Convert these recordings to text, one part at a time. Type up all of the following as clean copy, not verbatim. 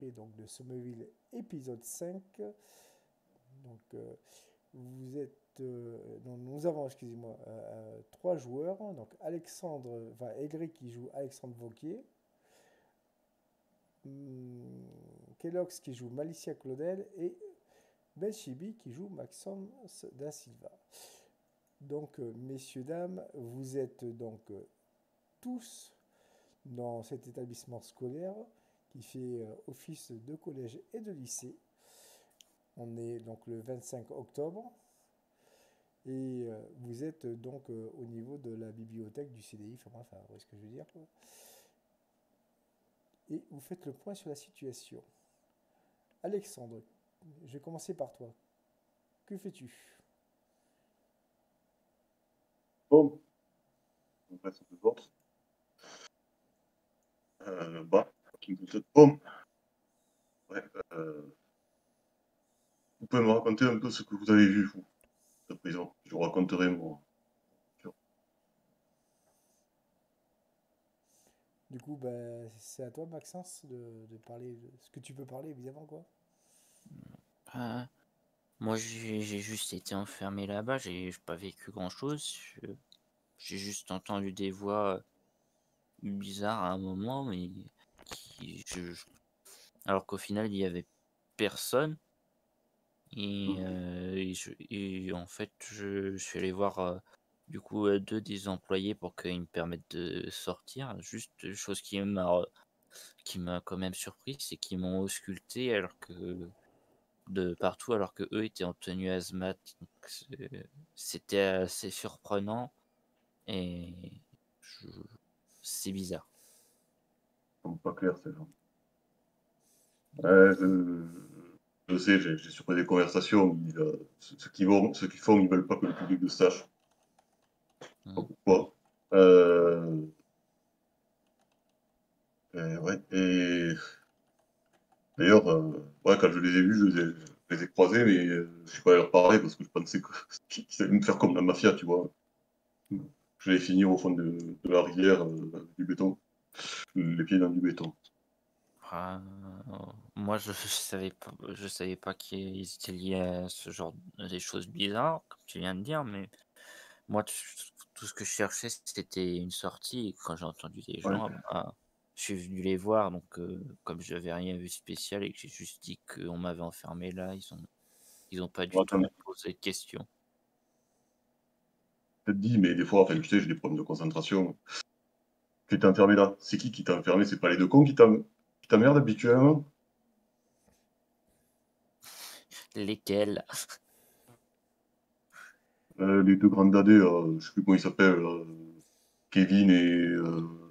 l'esprit donc, de Somerville, épisode 5. Donc, vous êtes. Donc, nous avons, excusez-moi, trois joueurs. Donc, Alexandre, enfin, Aigri qui joue Alexandre Vauquier. Kellogg's qui joue Malicia Claudel. Et Belchibi qui joue Maxence da Silva. Donc, messieurs, dames, vous êtes donc tous dans cet établissement scolaire qui fait office de collège et de lycée. On est donc le 25 octobre et vous êtes donc au niveau de la bibliothèque du CDI, enfin bref, vous voyez ce que je veux dire. Et vous faites le point sur la situation. Alexandre, je vais commencer par toi. Que fais-tu? Bon, on passe un peu fort. Qui me dit, bon, ouais, vous pouvez me raconter un peu ce que vous avez vu, vous, à présent. Je vous raconterai moi. Du coup, c'est à toi, Maxence, de parler de ce que tu peux parler, évidemment, quoi. Euh, Moi, j'ai juste été enfermé là-bas, j'ai pas vécu grand-chose. J'ai juste entendu des voix bizarres à un moment, mais alors qu'au final, il y avait personne. Et en fait, je suis allé voir du coup deux des employés pour qu'ils me permettent de sortir. Juste chose qui m'a quand même surpris, c'est qu'ils m'ont ausculté alors que de partout, alors que eux étaient en tenue hazmat. Donc c'était assez surprenant et je- c'est bizarre. Pas clair, c'est genre. Ouais, je sais, j'ai surpris des conversations. Ceux qui font, ils veulent pas que le public le sache. Je sais pas Mm. pourquoi. Ouais, et d'ailleurs, ouais, quand je les ai vus, je les ai croisés, mais je suis pas allé leur parler parce que je pensais qu'ils allaient me faire comme la mafia, tu vois. Je vais finir au fond de la rivière, du béton, les pieds dans du béton. Ah, moi, je savais pas qu'ils étaient liés à ce genre des choses bizarres, comme tu viens de dire, mais moi, tout ce que je cherchais, c'était une sortie. Et quand j'ai entendu des Ouais, gens, bah, je suis venu les voir. Donc, comme je n'avais rien vu de spécial et que j'ai juste dit qu'on m'avait enfermé là, ils ont pas bon, du attends, tout posé de questions. peut-être dit, mais des fois, enfin, tu sais, j'ai des problèmes de concentration. Tu t'es enfermé là. C'est qui t'a enfermé? C'est pas les deux cons qui t'emmerdent habituellement? Lesquels? Les deux grands dadés, je sais plus comment ils s'appellent, Kevin et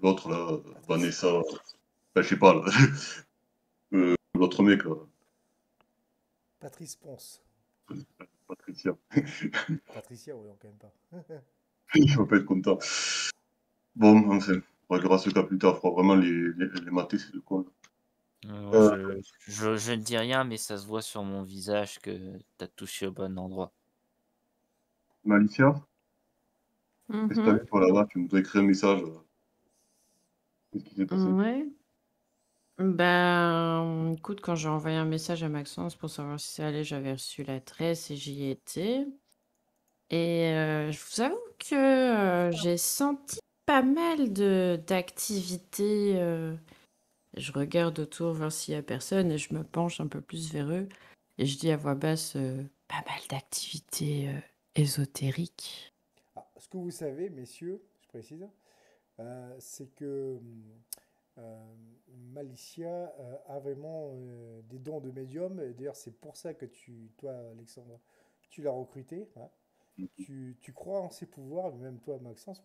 l'autre là, Patrice, Vanessa, je sais pas, là. L'autre mec là, Patrice Ponce. Patricia. Patricia, oui, quand même pas. Il va pas être content. Bon, enfin, on réglera ce cas plus tard. Il faudra vraiment les mater, ces deux cons. Euh, Je ne dis rien, mais ça se voit sur mon visage que tu as touché au bon endroit. Malicia, qu'est-ce que t'as Mhm. vu toi là-bas? Tu nous as écrit un message. Qu'est-ce qui s'est passé? Ouais. Ben, écoute, quand j'ai envoyé un message à Maxence pour savoir si ça allait, j'avais reçu l'adresse et j'y étais. Et je vous avoue que j'ai senti pas mal d'activités. Je regarde autour voir s'il y a personne et je me penche un peu plus vers eux. Et je dis à voix basse, pas mal d'activités ésotériques. Ah, ce que vous savez, messieurs, je précise, c'est que euh, Malicia a vraiment des dons de médium. Et d'ailleurs, c'est pour ça que toi, Alexandre, tu l'as recruté. Hein. Tu crois en ses pouvoirs, même toi, Maxence,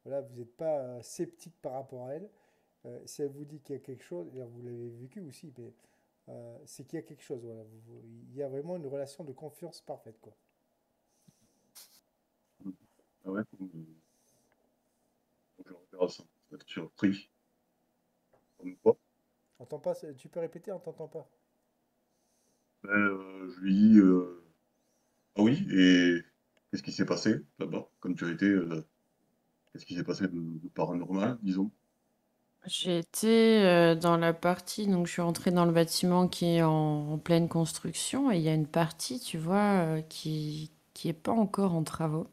voilà, vous n'êtes pas sceptique par rapport à elle. Si elle vous dit qu'il y a quelque chose, d'ailleurs vous l'avez vécu aussi, mais c'est qu'il y a quelque chose. Voilà, il y a vraiment une relation de confiance parfaite, quoi. Ah ouais, je reverrai ça. Je vais être surpris. Comme quoi. On t'entend pas, tu peux répéter, on t'entend pas. Je lui dis, ah oui, et qu'est-ce qui s'est passé là-bas, quand tu as été, qu'est-ce qui s'est passé de paranormal, disons? J'ai été dans la partie, donc je suis entrée dans le bâtiment qui est en pleine construction et il y a une partie, tu vois, qui est pas encore en travaux.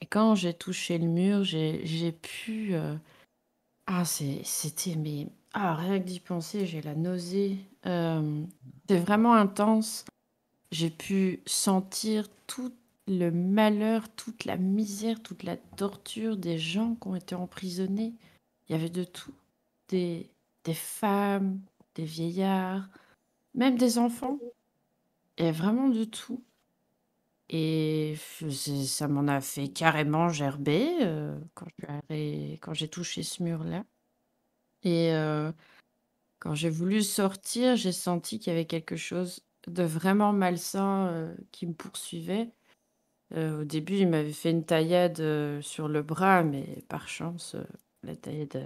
Et quand j'ai touché le mur, j'ai pu... c'était... Mais... rien que d'y penser, j'ai la nausée. C'est vraiment intense. J'ai pu sentir tout le malheur, toute la misère, toute la torture des gens qui ont été emprisonnés. Il y avait de tout. Des, des femmes, des vieillards, même des enfants. Il y avait vraiment de tout. Et ça m'en a fait carrément gerber quand j'ai touché ce mur-là. Et quand j'ai voulu sortir, j'ai senti qu'il y avait quelque chose de vraiment malsain qui me poursuivait. Au début, il m'avait fait une taillade sur le bras, mais par chance, la taillade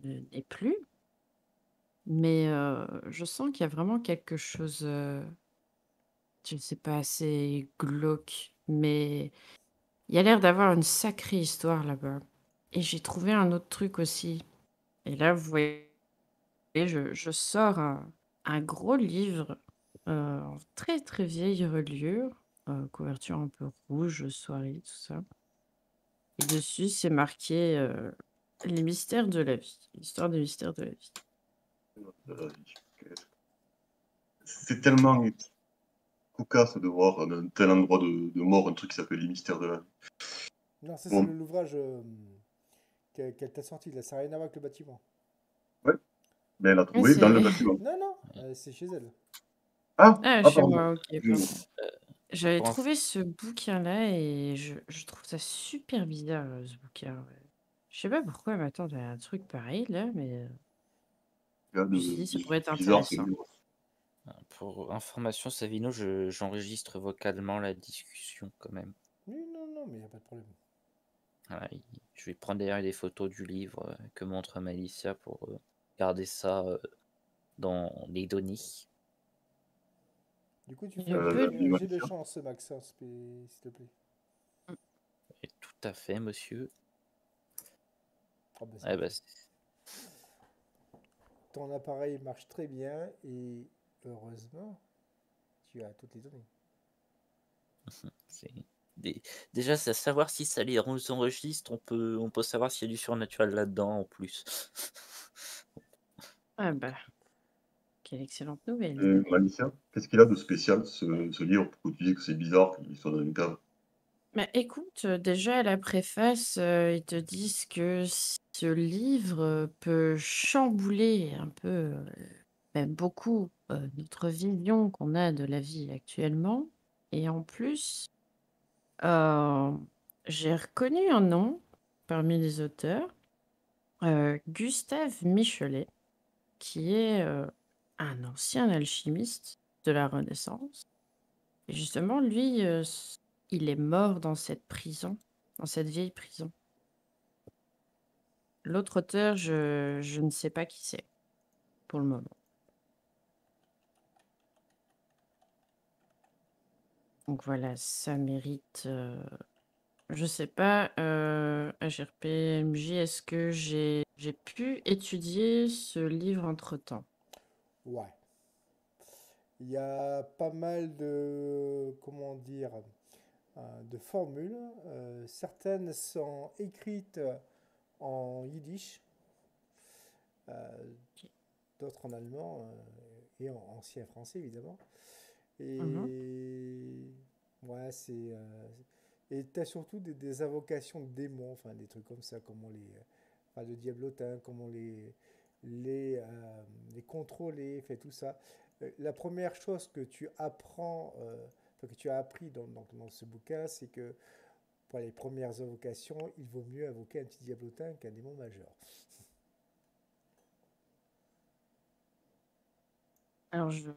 n'est plus. Mais je sens qu'il y a vraiment quelque chose, je ne sais pas, assez glauque, mais il y a l'air d'avoir une sacrée histoire là-bas. Et j'ai trouvé un autre truc aussi. Et là, vous voyez, je sors un gros livre en très très vieille reliure, couverture un peu rouge, soirée, tout ça. Et dessus, c'est marqué les mystères de la vie, l'histoire des mystères de la vie. de la vie. C'est tellement cocasse de voir dans un tel endroit de mort un truc qui s'appelle les mystères de la vie. Non, ça, c'est Bon, l'ouvrage qu'elle t'a sorti, là. Ça n'a rien à voir avec le bâtiment. ouais, mais elle a Ouais, trouvé dans le c'est... bâtiment. Non, non, c'est chez elle. Ah, Chez pardon. moi, ok, Excuse-moi. pardon. J'avais Pour trouvé ce bouquin-là et je trouve ça super bizarre, ce bouquin. Ouais. Je sais pas pourquoi elle m'attend à un truc pareil, là, mais Il y a je me suis dit, de ça pourrait être bizarre, c'est intéressant. pour information, Savino, j'enregistre vocalement la discussion quand même. Oui, non, non, mais il n'y a pas de problème. Voilà, je vais prendre d'ailleurs des photos du livre que montre Malicia pour garder ça dans les données. Du coup, tu fais Je peux... un jet de Malicia. chance, Max, hein, s'il te plaît. Et tout à fait, monsieur. Ah bah, c'est Eh ben, parfait. Ton appareil marche très bien et heureusement, tu as toutes les données. c'est déjà, c'est à savoir si ça les enregistre, on peut savoir s'il y a du surnaturel là-dedans en plus. Ah bah, quelle excellente nouvelle. Malicia, qu'est-ce qu'il a de spécial ce livre pour que tu dis que c'est bizarre qu'il soit dans une cave? Bah, écoute, déjà à la préface, ils te disent que ce livre peut chambouler un peu, même beaucoup, notre vision qu'on a de la vie actuellement. Et en plus, euh, j'ai reconnu un nom parmi les auteurs, Gustave Michelet, qui est un ancien alchimiste de la Renaissance. Et justement, lui, il est mort dans cette prison, dans cette vieille prison. L'autre auteur, je ne sais pas qui c'est pour le moment. Donc voilà, ça mérite. Je sais pas, HRPMJ, est-ce que j'ai pu étudier ce livre entre-temps? Ouais. Il y a pas mal de, comment dire, de formules. Certaines sont écrites en yiddish, euh, d'autres en allemand et en ancien français, évidemment. Mhm. Et ouais, et t'as surtout des invocations de démons, enfin des trucs comme ça, comment enfin de diablotins, comment les contrôler, fait tout ça. La première chose que tu apprends, enfin, que tu as appris dans ce bouquin, c'est que pour les premières invocations, il vaut mieux invoquer un petit diablotin qu'un démon majeur. Alors, je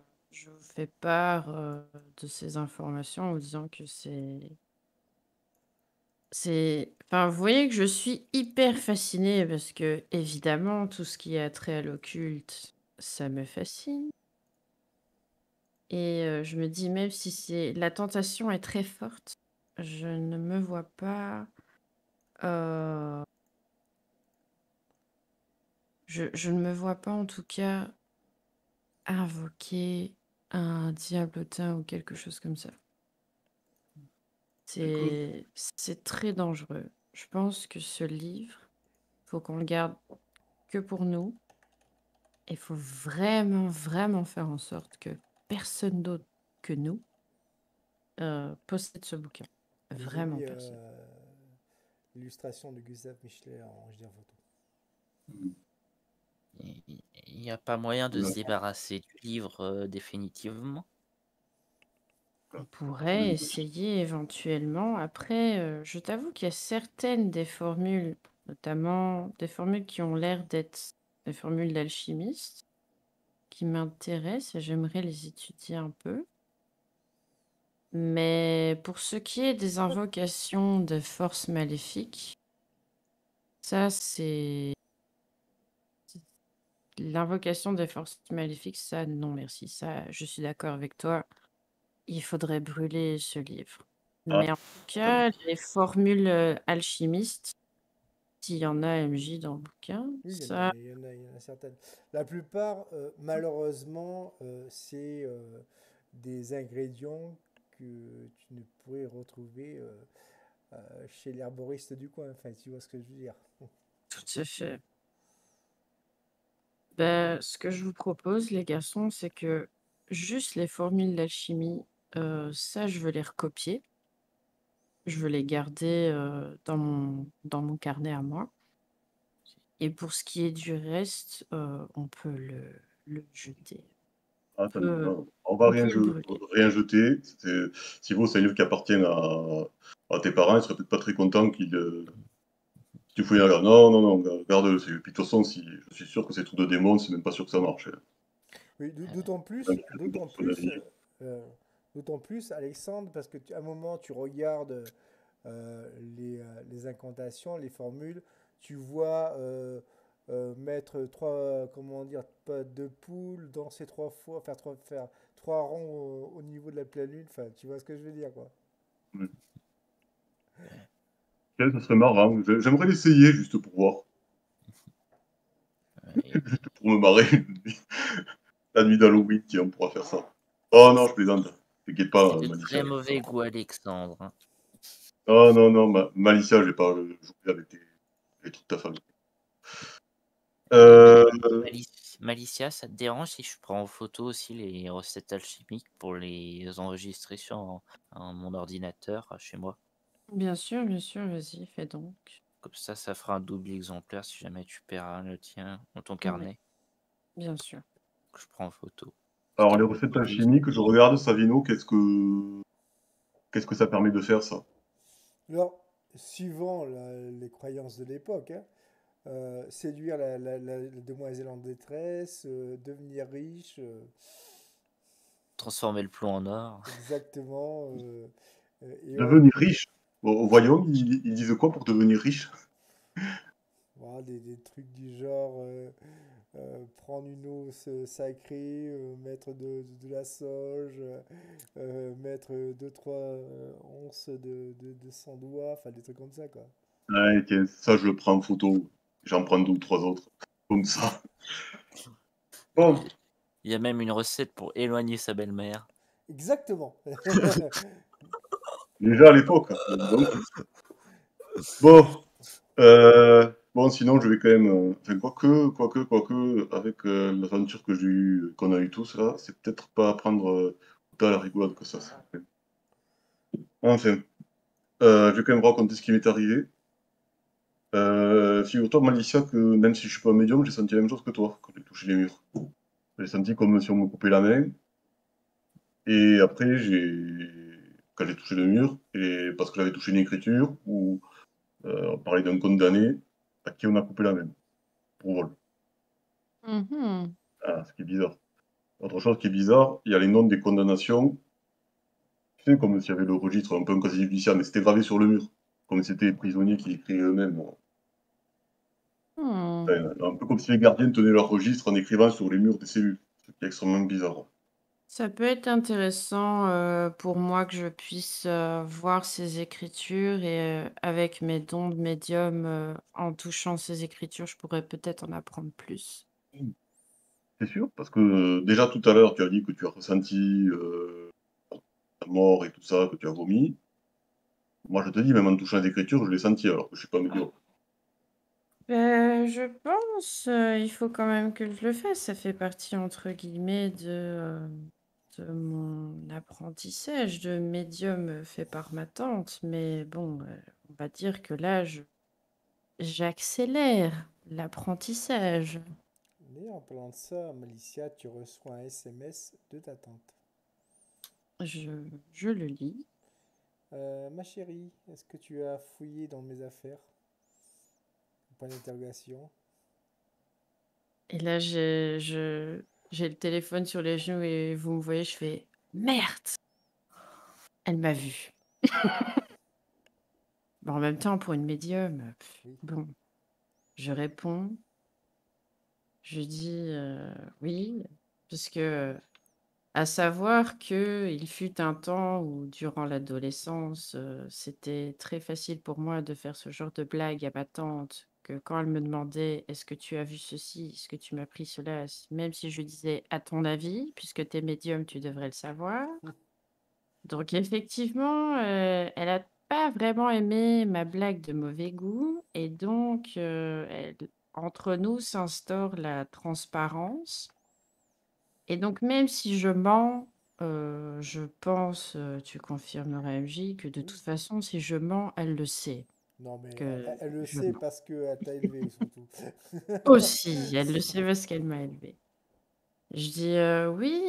vous fais part de ces informations en vous disant que Enfin, vous voyez que je suis hyper fascinée parce que, évidemment, tout ce qui a trait à l'occulte, ça me fascine. Et je me dis, même si la tentation est très forte, je ne me vois pas, euh, Je ne me vois pas en tout cas invoquer un diablotin ou quelque chose comme ça. Écoute, C'est très dangereux. Je pense que ce livre, faut qu'on le garde que pour nous. Il faut vraiment, vraiment faire en sorte que personne d'autre que nous possède ce bouquin. J'ai Vraiment mis personne. l'illustration de Gustave Michelet en HD en photo. Il n'y a pas moyen de se débarrasser du livre définitivement. On pourrait essayer éventuellement. Après, je t'avoue qu'il y a certaines des formules, notamment des formules qui ont l'air d'être des formules d'alchimistes, qui m'intéressent et j'aimerais les étudier un peu. Mais pour ce qui est des invocations de forces maléfiques, ça c'est... L'invocation des forces maléfiques, ça non merci. Ça, je suis d'accord avec toi. Il faudrait brûler ce livre. ah, Mais en tout cas, les formules alchimistes, s'il y en a MJ dans le bouquin, Oui, ça, il y en a certaines. La plupart, malheureusement, c'est des ingrédients que tu ne pourrais retrouver chez l'herboriste du coin. Enfin, tu vois ce que je veux dire. tout à fait. Ben, ce que je vous propose, les garçons, c'est que juste les formules d'alchimie, ça, je veux les recopier. Je veux les garder dans mon carnet à moi. Et pour ce qui est du reste, on peut le jeter. attends, Peut- on va on peut le brûler. rien jeter. Si vous, c'est un livre qui appartient à tes parents, ils seraient peut-être pas très contents si tu fouilles là. Non, non, non, garde-le. Puis de toute façon, si, je suis sûr que c'est tout de démons, c'est même pas sûr que ça marche. Oui, Un petit peu de personnalité. euh, d'autant plus, Alexandre, parce que à un moment, tu regardes les incantations, les formules, tu vois mettre trois, comment dire, pas deux poules, danser trois fois, faire trois ronds au niveau de la pleine lune. Enfin, tu vois ce que je veux dire, quoi. Ouais. Ok, ça serait marrant. J'aimerais l'essayer juste pour voir. Et Juste pour me marrer une nuit. La nuit d'Halloween, tiens, on pourra faire ça. Oh non, je plaisante. T'inquiète pas, c'est de Malicia, très je vais mauvais pas. goût, Alexandre, hein. Oh non, non, Malicia, je vais pas jouer avec avec toute ta famille. Et Euh, Malicia, ça te dérange si je prends en photo aussi les recettes alchimiques pour les enregistrer sur mon ordinateur chez moi? Bien sûr, vas-y, fais donc. Comme ça fera un double exemplaire si jamais tu perds le tien dans ton Oui, carnet bien sûr. que je prends en photo. alors, les Histoire recettes de plus. alchimiques, je regarde, Savino, qu'est-ce que ça permet de faire, ça? Alors, suivant les croyances de l'époque, hein, séduire la demoiselle en détresse, devenir riche, Transformer le plomb en or. exactement, et autres. Devenir riche. Au Voyons, ils disent quoi pour devenir riche? Voilà, des trucs du genre prendre une eau sacrée, mettre de la sauge, mettre deux trois onces de sang d'oie, enfin des trucs comme ça, quoi. Ouais, tiens, ça, je le prends en photo. J'en prends deux ou trois autres. Comme ça. Bon, Il y a même une recette pour éloigner sa belle-mère. Exactement. déjà à l'époque, hein, dis donc. Bon, bon, sinon, je vais quand même. Enfin, quoique, avec l'aventure qu'on a eue tous là, c'est peut-être pas prendre autant à la rigolade que ça. Enfin, je vais quand même raconter ce qui m'est arrivé. Figure-toi, Malicia, que même si je suis pas médium, j'ai senti la même chose que toi quand j'ai touché les murs. J'ai senti comme si on me coupait la main. Et après, quand j'ai touché le mur, et parce que j'avais touché une écriture où on parlait d'un condamné à qui on a coupé la main pour vol. Mhm. Ah, ce qui est bizarre. Autre chose qui est bizarre, il y a les noms des condamnations. Tu sais, comme s'il y avait le registre, un peu un casier judiciaire, mais c'était gravé sur le mur. Comme si c'était les prisonniers qui l'écrivaient eux-mêmes. Hmm. Enfin, un peu comme si les gardiens tenaient leur registre en écrivant sur les murs des cellules. Ce qui est extrêmement bizarre. Ça peut être intéressant pour moi que je puisse voir ces écritures et avec mes dons de médium, en touchant ces écritures, je pourrais peut-être en apprendre plus. Mmh. C'est sûr, parce que déjà tout à l'heure, tu as dit que tu as ressenti la mort et tout ça, que tu as vomi. Moi, je te dis, même en touchant les écritures, je l'ai senti alors que je suis pas médium. Je pense, il faut quand même que je le fasse. Ça fait partie entre guillemets de mon apprentissage de médium fait par ma tante. Mais bon, on va dire que là, j'accélère l'apprentissage. Mais en parlant de ça, Malicia, tu reçois un SMS de ta tante. Je le lis. Ma chérie, est-ce que tu as fouillé dans mes affaires? Point d'interrogation. Et là, j'ai le téléphone sur les genoux et vous me voyez, je fais merde, elle m'a vu. Bon, en même temps, pour une médium, Oui. bon, je réponds, je dis oui, puisque à savoir que il fut un temps où, durant l'adolescence, c'était très facile pour moi de faire ce genre de blague à ma tante, que quand elle me demandait: «Est-ce que tu as vu ceci? Est-ce que tu m'as pris cela?» Même si je lui disais: «À ton avis, puisque tu es médium, tu devrais le savoir». Donc effectivement, elle a pas vraiment aimé ma blague de mauvais goût et donc elle entre nous s'instaure la transparence et donc même si je mens, je pense, tu confirmeras MJ, que de Oui. toute façon si je mens, elle le sait Non, mais que elle le je sait mens. parce qu'elle t'a élevé, surtout. Aussi, elle le sait parce qu'elle m'a élevée. Je dis: «Oui,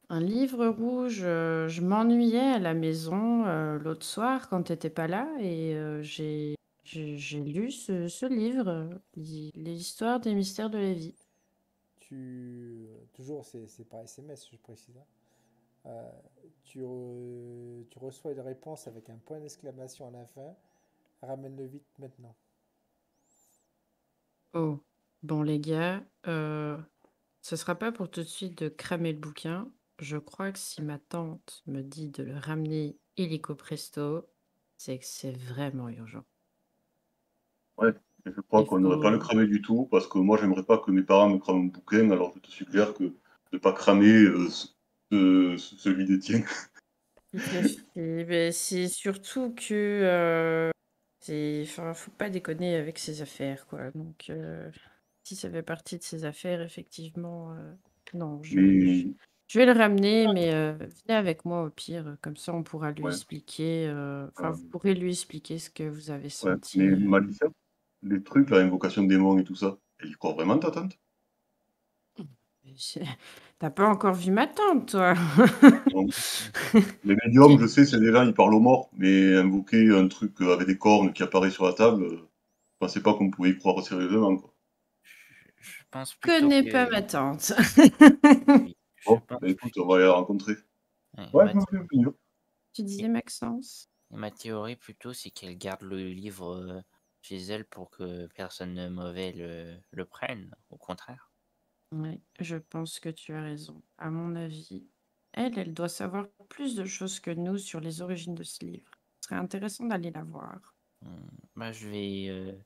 un livre rouge, je m'ennuyais à la maison, l'autre soir quand tu étais pas là et j'ai lu ce livre, l'histoire des mystères de la vie». Toujours, c'est par SMS, je précise, hein. Euh, tu reçois une réponse avec un point d'exclamation à la fin. Ramène-le vite maintenant. Oh, bon les gars, ce sera pas pour tout de suite de cramer le bouquin. Je crois que si ma tante me dit de le ramener illico presto, c'est que c'est vraiment urgent. Ouais, et je crois Il qu'on ne devrait pas le faut cramer du tout, parce que moi, j'aimerais pas que mes parents me crament un bouquin, alors je te suggère que de pas cramer celui des tiens. tout à fait. Beh, c'est surtout que, enfin, faut pas déconner avec ses affaires, quoi. Donc, si ça fait partie de ses affaires, effectivement, non, Mais je vais le ramener, mais venez avec moi au pire, comme ça on pourra lui ouais, expliquer, enfin, euh, vous pourrez lui expliquer ce que vous avez ouais. Mais senti. Malicia, les trucs, la invocation de démons et tout ça, elle y croit vraiment, ta tante? J'ai Tu pas encore vu ma tante, toi? Non. Les médiums, je sais, c'est des gens, ils parlent aux morts, mais invoquer un truc avec des cornes qui apparaît sur la table, je pensais pas qu'on pouvait y croire sérieusement, quoi. Je pense plutôt Connais pas que ma tante. oui, je Bon, pense bah écoute, on va aller la rencontrer. ouais, Ouais, je me fais finir. Tu disais Maxence? ma théorie plutôt, c'est qu'elle garde le livre, chez elle pour que personne de mauvais le prenne, au contraire. Ouais, je pense que tu as raison. À mon avis, elle doit savoir plus de choses que nous sur les origines de ce livre. Ce serait intéressant d'aller la voir. Mmh, bah, je vais,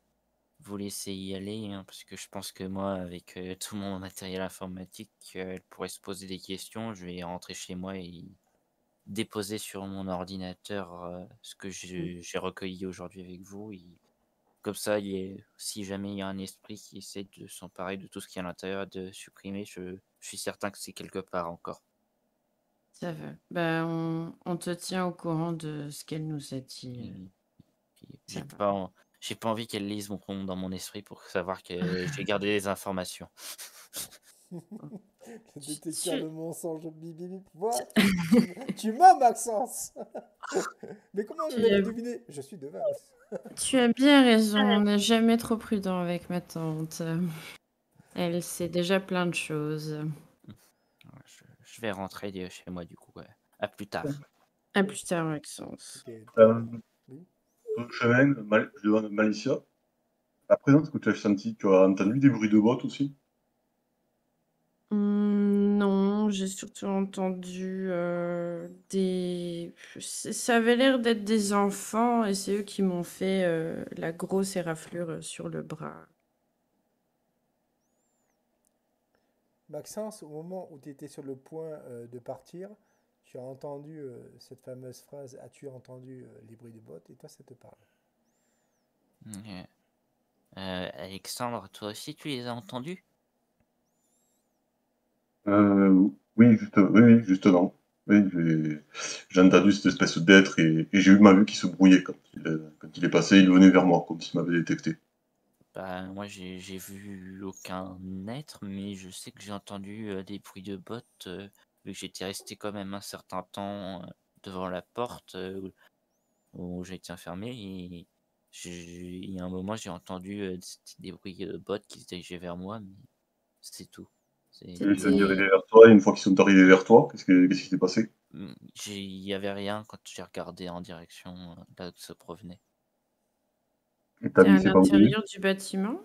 vous laisser y aller, hein, parce que je pense que moi, avec, tout mon matériel informatique, elle pourrait se poser des questions. Je vais rentrer chez moi et déposer sur mon ordinateur, ce que Mm. j'ai recueilli aujourd'hui avec vous et comme ça, si jamais il y a un esprit qui essaie de s'emparer de tout ce qui est à l'intérieur, de supprimer, je suis certain que c'est quelque part encore. Ça va. Ben, on te tient au courant de ce qu'elle nous a dit. Et puis Ça va. j'ai pas envie qu'elle lise dans mon esprit pour savoir que j'ai gardé des informations. Le Tu, détecteur de tu- mensonges, bip, bip, bip. tu- What? Tu mens, Maxence! Mais comment tu l'avez-vous as, deviné? Je suis de Vals. tu as bien raison. On n'est jamais trop prudent avec ma tante. Elle sait déjà plein de choses. Ouais, je vais rentrer chez moi du coup. Ouais. À plus tard. À plus tard, Maxence. Ok, Euh, oui. Sur le chemin, je demande à Malicia, à présent, est-ce que tu as senti, tu as entendu des bruits de bottes aussi? Non, Non, j'ai surtout entendu des... Ça avait l'air d'être des enfants et c'est eux qui m'ont fait la grosse éraflure sur le bras. Maxence, au moment où tu étais sur le point de partir, tu as entendu cette fameuse phrase, as-tu entendu les bruits de bottes? Et toi, ça te parle. Ok. Alexandre, toi aussi, tu les as entendus? Oui, oui, justement. Oui, j'ai entendu cette espèce d'être et j'ai eu ma vue qui se brouillait quand il est passé. Il venait vers moi, comme s'il m'avait détecté. Bah, moi, j'ai vu aucun être, mais je sais que j'ai entendu des bruits de bottes, vu que j'étais resté quand même un certain temps devant la porte où j'ai été enfermé. Et il y a un moment, j'ai entendu des bruits de bottes qui se dirigeaient vers moi, mais c'est tout. Et ils se C'était... dirigeaient vers toi, et une fois qu'ils sont arrivés vers toi, qu'est-ce qui s'est passé? Il y avait rien quand j'ai regardé en direction là où ça provenait. Et t'as C'était vu, à c'est pas bougé? l'intérieur du bâtiment?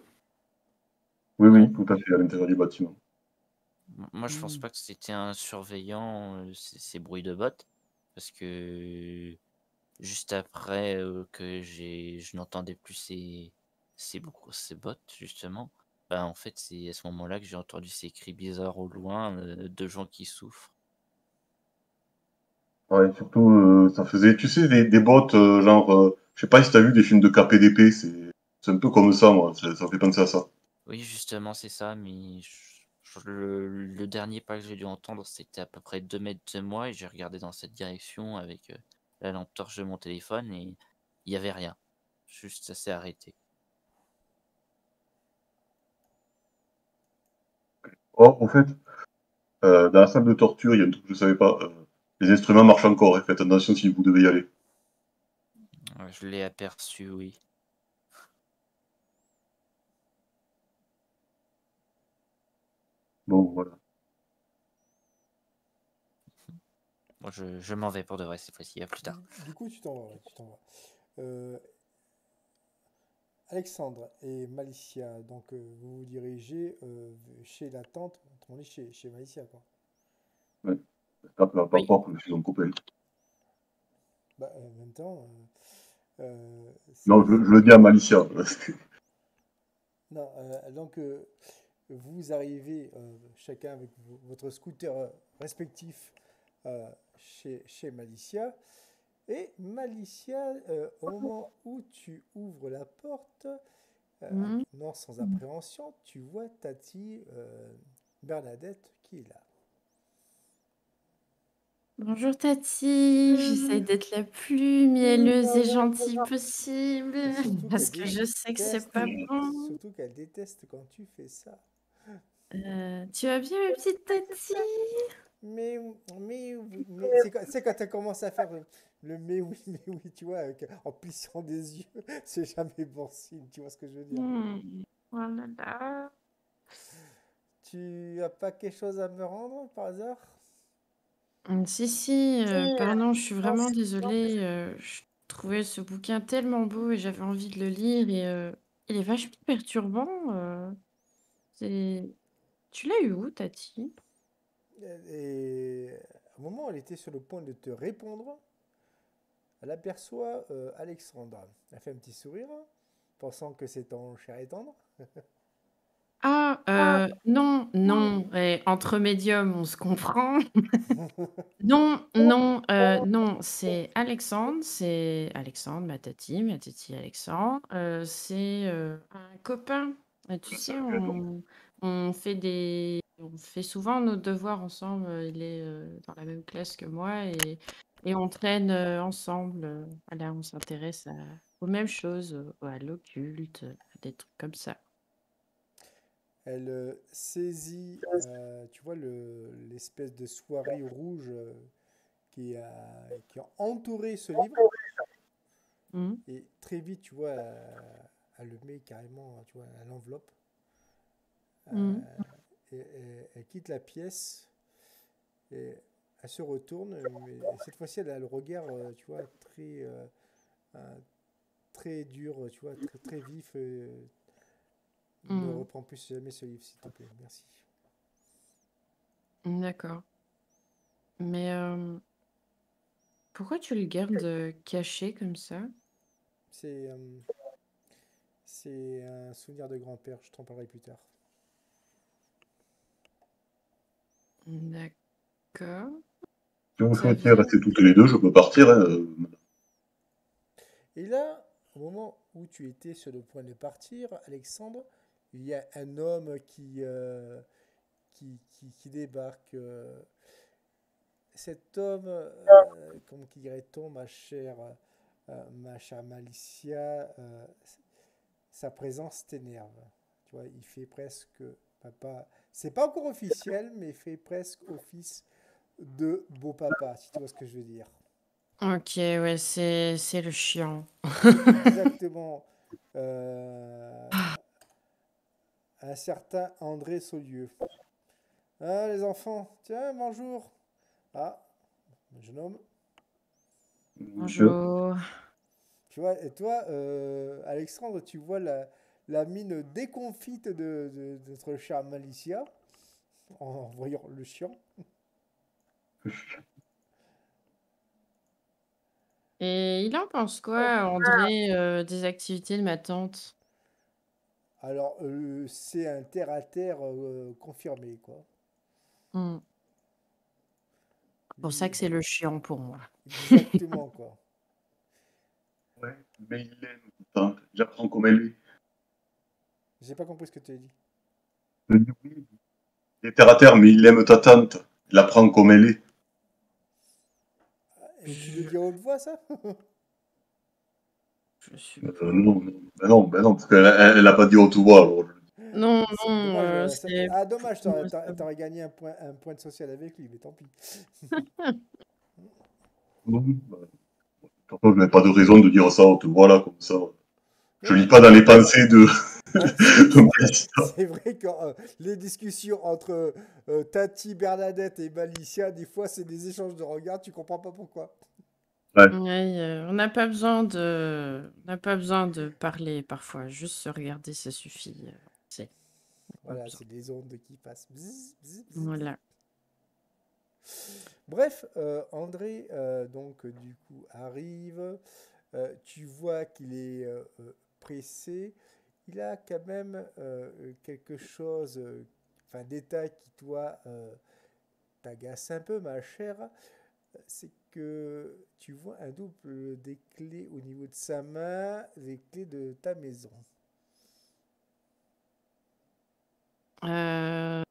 Oui, Non. oui, tout à fait, à l'intérieur du bâtiment. Moi, je pense Hmm. pas que c'était un surveillant ces bruits de bottes, parce que juste après que je n'entendais plus ces bottes justement, bah en fait c'est à ce moment-là que j'ai entendu ces cris bizarres au loin de gens qui souffrent. Ouais, surtout, ça faisait, tu sais, des bottes, genre, je sais pas si t'as vu des films de KPDP, c'est un peu comme ça, moi, ça fait penser à ça. Oui, justement c'est ça, mais le dernier pas que j'ai dû entendre c'était à peu près 2 mètres de moi et j'ai regardé dans cette direction avec la lampe torche de mon téléphone et il y avait rien. Juste ça s'est arrêté. Or, au fait, dans la salle de torture, il y a un truc que je savais pas, les instruments marchent encore, hein, faites attention si vous devez y aller. Je l'ai aperçu, oui. Bon, voilà. Moi je m'en vais pour de vrai cette fois-ci, à plus tard. Du coup, tu t'en vas, ouais, tu t'en vas. Euh, Alexandre et Malicia, donc vous vous dirigez chez la tante, on est chez Malicia, quoi. Ouais. Tape la Oui. porte, je suis son copain. Bah, en même temps, Non, je le dis à Malicia. non, donc vous arrivez chacun avec votre scooter respectif chez Malicia. Et Malicia, au moment où tu ouvres la porte, Mhm. non sans appréhension, tu vois Tati Bernadette qui est là. Bonjour Tati, j'essaye d'être la plus mielleuse et gentille possible Et surtout parce qu'elle que je sais que c'est déteste, pas bon. surtout qu'elle déteste quand tu fais ça. Tu vas bien ma petite Tati? Mais, c'est quand elle commence à faire mais oui, tu vois, en plissant des yeux, c'est jamais bon signe, tu vois ce que je veux dire. Oh là là. Tu as pas quelque chose à me rendre par hasard? Si, si, pardon, je suis vraiment désolée. Je trouvais ce bouquin tellement beau et j'avais envie de le lire et il est vachement perturbant. C'est... Tu l'as eu où, Tati? Et au moment où elle était sur le point de te répondre, elle aperçoit Alexandra. Elle fait un petit sourire, pensant que c'est ton cher et tendre. Ah, non, non, entre médiums, on se comprend. Non, non, non, c'est Alexandre, ma tati Alexandre, c'est un copain. Tu sais, on fait souvent nos devoirs ensemble. Il est dans la même classe que moi et on traîne ensemble. Voilà, on s'intéresse aux mêmes choses, à l'occulte, des trucs comme ça. Elle saisit, tu vois, l'espèce de soierie rouge qui a entouré ce livre. Mhm. Et très vite, tu vois, elle le met carrément, tu vois, à l'enveloppe. Mhm. Elle quitte la pièce et elle se retourne, mais cette fois-ci, elle a le regard, tu vois, euh, très dur, tu vois, très vif. Ne Mhm. reprends plus jamais ce livre, s'il te plaît. Merci. D'accord. Mais pourquoi tu le gardes caché comme ça? C'est c'est un souvenir de grand-père, je t'en parlerai plus tard. D'accord. Si vous Ça souhaitez vient. rester toutes les deux, je peux partir, hein, Et là, au moment où tu étais sur le point de partir, Alexandre, il y a un homme qui débarque. Cet homme, comment dirait-on, ma chère Malicia, sa présence t'énerve. Tu vois, il fait presque, papa, c'est pas encore officiel, mais il fait presque office de beau papa, si tu vois ce que je veux dire. Ok, ouais, c'est le chiant. Exactement. Euh, un certain André Saulieu. Ah, les enfants, tiens, bonjour. Ah, jeune homme. monsieur. Bonjour. Tu vois, et toi, Alexandre, tu vois la mine déconfite de notre chère Malicia en voyant le chien. Et il en pense quoi, André, des activités de ma tante? Alors, c'est un terre-à-terre confirmé, quoi. Hmm. C'est pour ça Lui, que c'est le chiant pour moi. exactement, quoi. Ouais, mais il l'aime, tante. J'apprends comme elle est. J'ai pas compris ce que tu as dit. Je dis oui, il est terre à terre, mais il aime ta tante. Il la prend comme elle est. Et tu le Je, dis à haute voix, ça? je suis pas. Non, non, ben non, parce qu'elle a pas dit haute voix, alors. Non, C'est non, dommage. c'est Ah, dommage, moi, ça va. t'aurais gagné un point de social avec lui, mais tant pis. Non, ben, je n'ai pas de raison de dire ça haute voix, là, comme ça. Non, Je lis non, pas mais dans les pensées de, ouais, de Malicia. c'est vrai que les discussions entre Tati, Bernadette et Malicia, des fois, c'est des échanges de regards, tu comprends pas pourquoi. Ouais. Ouais, on n'a pas besoin de parler parfois, juste se regarder, ça suffit. On n'a pas Voilà, besoin. c'est des ondes qui passent. Bzz, bzz, bzz, bzz. Voilà. Bref, André, donc, du coup, arrive. Tu vois qu'il est pressé. Il a quand même quelque chose, enfin, détail qui, toi, t'agace un peu, ma chère. C'est que tu vois un double des clés au niveau de sa main, les clés de ta maison. Euh,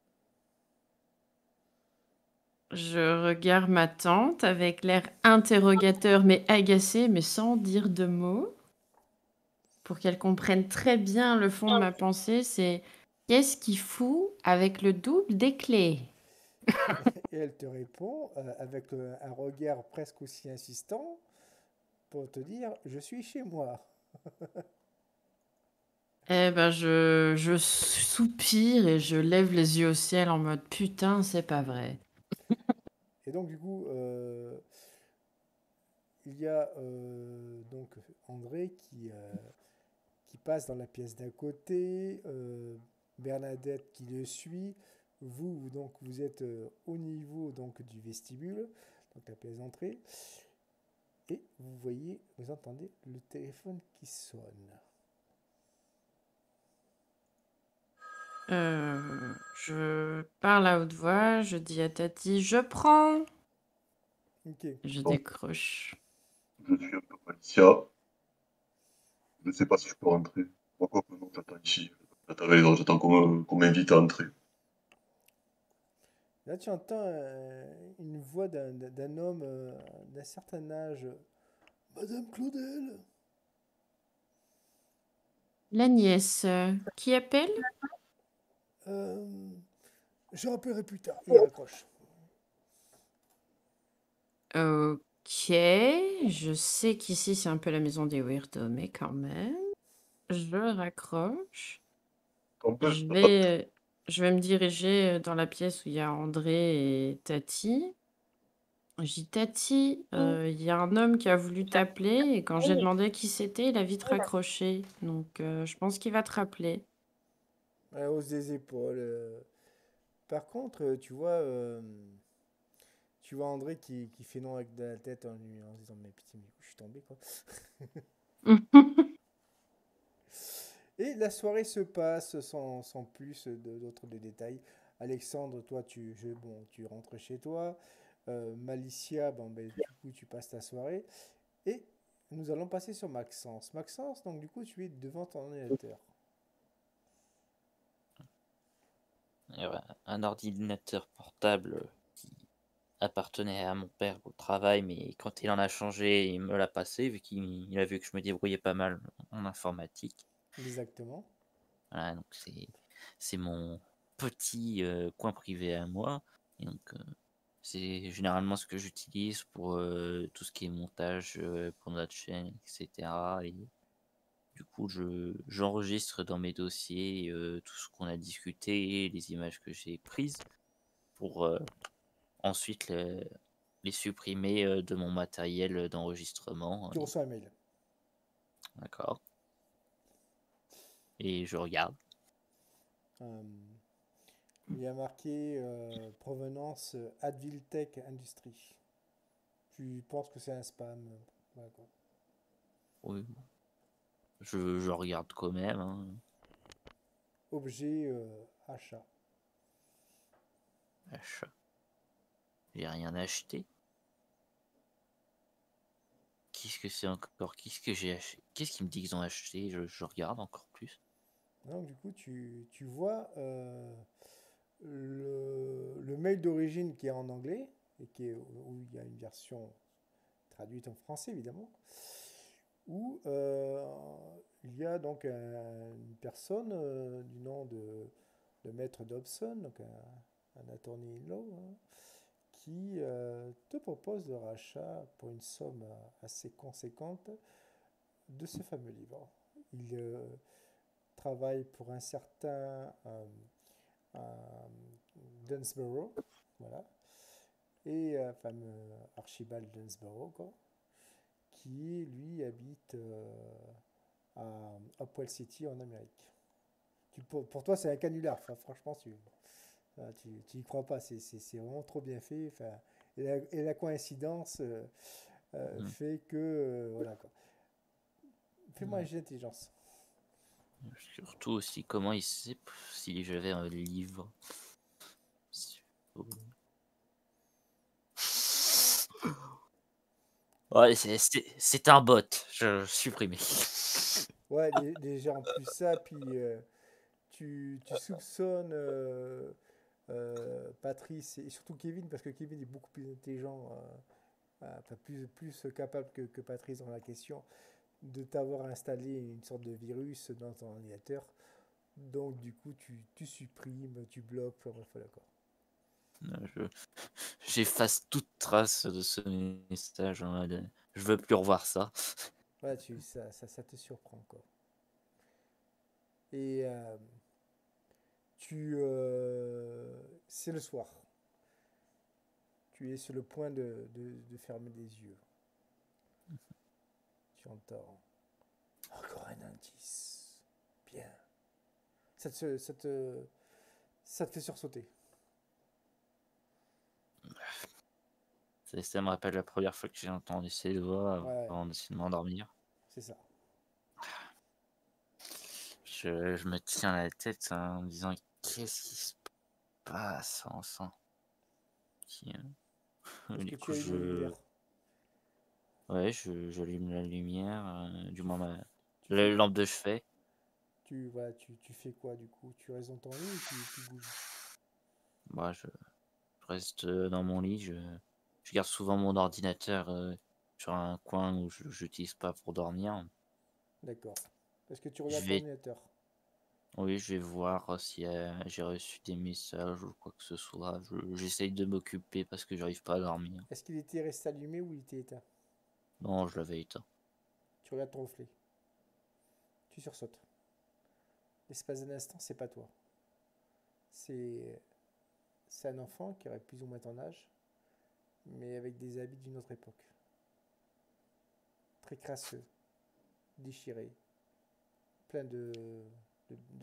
je regarde ma tante avec l'air interrogateur mais agacé, mais sans dire de mots, pour qu'elle comprenne très bien le fond de ma pensée. C'est qu'est-ce qu'il fout avec le double des clés? Et elle te répond avec un regard presque aussi insistant pour te dire, je suis chez moi. Eh ben, je soupire et je lève les yeux au ciel en mode putain, c'est pas vrai. Et donc, du coup, il y a donc André qui passe dans la pièce d'à côté, Bernadette qui le suit, vous donc vous êtes au niveau donc du vestibule, donc la pièce d'entrée, et vous voyez, vous entendez le téléphone qui sonne. Je parle à haute voix, je dis à Tati, je prends. Ok. Je Bon, décroche. je suis un peu Malicia. Je ne sais pas si je peux rentrer. Pourquoi que non, j'attends ici. J'attends qu'on m'invite à entrer. Là, tu entends une voix d'un homme d'un certain âge. Madame Claudel. La nièce, qui appelle? Euh, je rappellerai plus tard. Il raccroche. Ok, je sais qu'ici c'est un peu la maison des weirdos, mais quand même. Je raccroche. En plus, Je vais, je vais me diriger dans la pièce où il y a André et Tati. Je dis Tati, il y a un homme qui a voulu t'appeler et quand j'ai demandé qui c'était, il a vite raccroché. Donc je pense qu'il va te rappeler. Elle hausse des épaules. Par contre, Tu vois André qui fait non avec de la tête en se disant mais putain, mais où je suis tombé quoi. Et la soirée se passe sans plus d'autres détails. Alexandre, toi, tu rentres chez toi. Malicia, bon, ben, du coup, tu passes ta soirée. Et nous allons passer sur Maxence. Maxence, donc du coup, tu es devant ton ordinateur. Et ouais, un ordinateur portable qui appartenait à mon père au travail, mais quand il en a changé, il me l'a passé, vu qu'il a vu que je me débrouillais pas mal en informatique. Exactement. Voilà, donc c'est mon petit coin privé à moi. Et donc, c'est généralement ce que j'utilise pour tout ce qui est montage pour notre chaîne, etc. Et du coup, j'enregistre dans mes dossiers tout ce qu'on a discuté, les images que j'ai prises, pour ensuite les supprimer de mon matériel d'enregistrement. Tu reçois un mail. D'accord. Et je regarde. Euh, il y a marqué provenance Advil Tech Industries. Tu penses que c'est un spam. D'accord. Oui, je regarde quand même, hein. Objet achat. Achat. J'ai rien acheté. Qu'est-ce que c'est encore? Qu'est-ce que j'ai acheté? Qu'est-ce qui me dit qu'ils ont acheté? Je regarde encore plus. Donc, du coup, tu vois le mail d'origine qui est en anglais et où il y a une version traduite en français, évidemment, où il y a donc une personne du nom de Maître Dobson, donc un attorney in law, hein, qui te propose le rachat pour une somme assez conséquente de ce fameux livre. Il travaille pour un certain Dunsborough, voilà, et fameux Archibald Dunsborough, quoi, qui lui habite à Hopewell City en Amérique. Pour toi, c'est un canular. Enfin, franchement, tu y crois pas. C'est vraiment trop bien fait. Enfin, et la coïncidence Mm. fait que voilà quoi. Fais-moi un jet d'intelligence. Surtout aussi, comment il sait si j'avais un livre. Ouais, c'est un bot. Je supprimé. Ouais, déjà en plus ça, puis tu soupçonnes Patrice et surtout Kevin, parce que Kevin est beaucoup plus intelligent, enfin plus capable que Patrice dans la question, de t'avoir installé une sorte de virus dans ton ordinateur. Donc du coup, tu supprimes, tu bloques, enfin bref, d'accord. Je- J'efface toute trace de ce message en mode, je veux plus revoir ça. Ouais, ça te surprend quoi. Et c'est le soir. Tu es sur le point de fermer les yeux. Tu entends encore un indice. Bien. Ça te fait sursauter. Ça me rappelle la première fois que j'ai entendu ces voix Ouais, avant d'essayer de m'endormir. c'est ça. Je me tiens la tête en me disant qu'est-ce qui se passe ensemble. Est-ce que Du tu coup, allumes la lumière? ouais, j'allume la lumière, du Tu, moins tu la fais, lampe de chevet. voilà, tu fais quoi du coup? Tu restes dans ton lit ou tu bouges? Moi, je reste dans mon lit. Je garde souvent mon ordinateur sur un coin où je n'utilise pas pour dormir. D'accord. Est-ce que tu Je regardes ton vais, ordinateur? oui, je vais voir si j'ai reçu des messages ou quoi que ce soit. J'essaye de m'occuper parce que j'arrive pas à dormir. Est-ce qu'il était resté allumé ou il était éteint? Non, je l'avais éteint. Tu regardes ton reflet. Tu sursautes. L'espace d'un instant, c'est pas toi. C'est c'est un enfant qui aurait plus ou moins ton âge, mais avec des habits d'une autre époque. Très crasseux, déchiré, plein de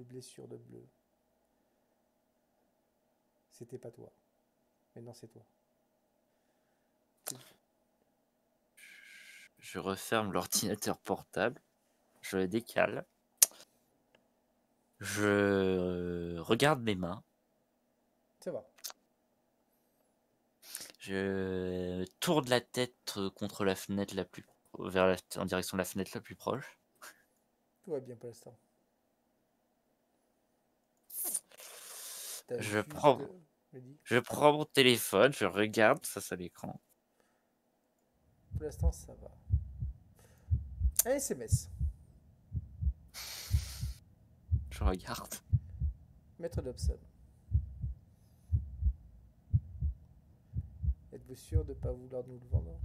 blessures de bleu. C'était pas toi. Maintenant, c'est toi. Je referme l'ordinateur portable, je le décale, je regarde mes mains, Ça va. je tourne la tête contre la fenêtre en direction de la fenêtre la plus proche. Tout va bien pour l'instant. T'as Je juste... prends, Vas-y. je prends mon téléphone, je regarde ça à l'écran. Pour l'instant, ça va. Un SMS. Je regarde. Maître Dobson. Êtes-vous sûr de ne pas vouloir nous le vendre?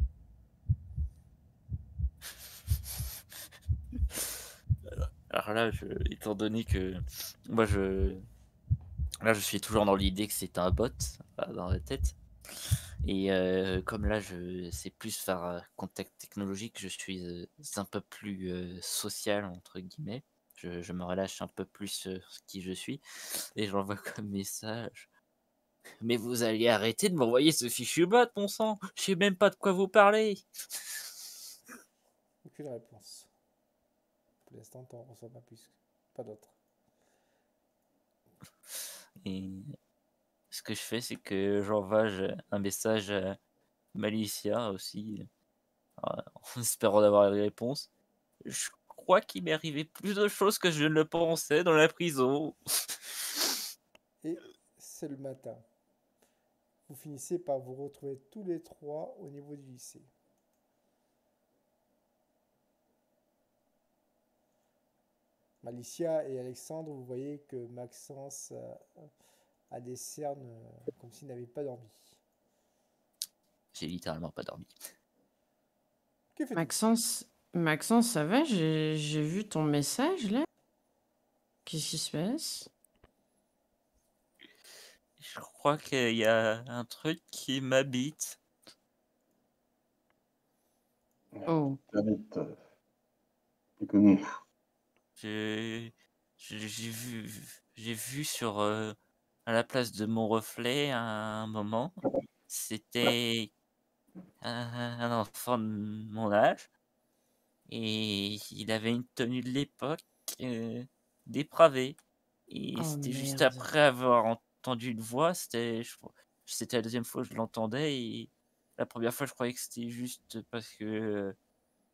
Alors là, étant donné que moi là je suis toujours dans l'idée que c'est un bot dans la tête. Et comme là c'est plus par contact technologique, je suis un peu plus social entre guillemets. Je me relâche un peu plus sur qui je suis et j'envoie comme message. Mais vous allez arrêter de m'envoyer ce fichu bot, bon sang. Je sais même pas de quoi vous parlez. Aucune réponse. Pour l'instant, t'en reçois pas plus. Pas d'autre. Et ce que je fais, c'est que j'envoie un message à Malicia aussi, en espérant d'avoir une réponse. Je crois qu'il m'est arrivé plus de choses que je ne le pensais dans la prison. Et c'est le matin. Vous finissez par vous retrouver tous les trois au niveau du lycée. Malicia et Alexandre, vous voyez que Maxence a des cernes comme s'il n'avait pas dormi. J'ai littéralement pas dormi. Que faites-vous? Maxence, ça va? J'ai vu ton message là. Qu'est-ce qui se passe? Je crois qu'il y a un truc qui m'habite. Oh, Habite plus que nous. J'ai vu sur à la place de mon reflet à un moment. C'était un enfant de mon âge et il avait une tenue de l'époque dépravée. Et oh c'était juste merde. après avoir entendu une voix, c'était la deuxième fois que je l'entendais et la première fois je croyais que c'était juste parce que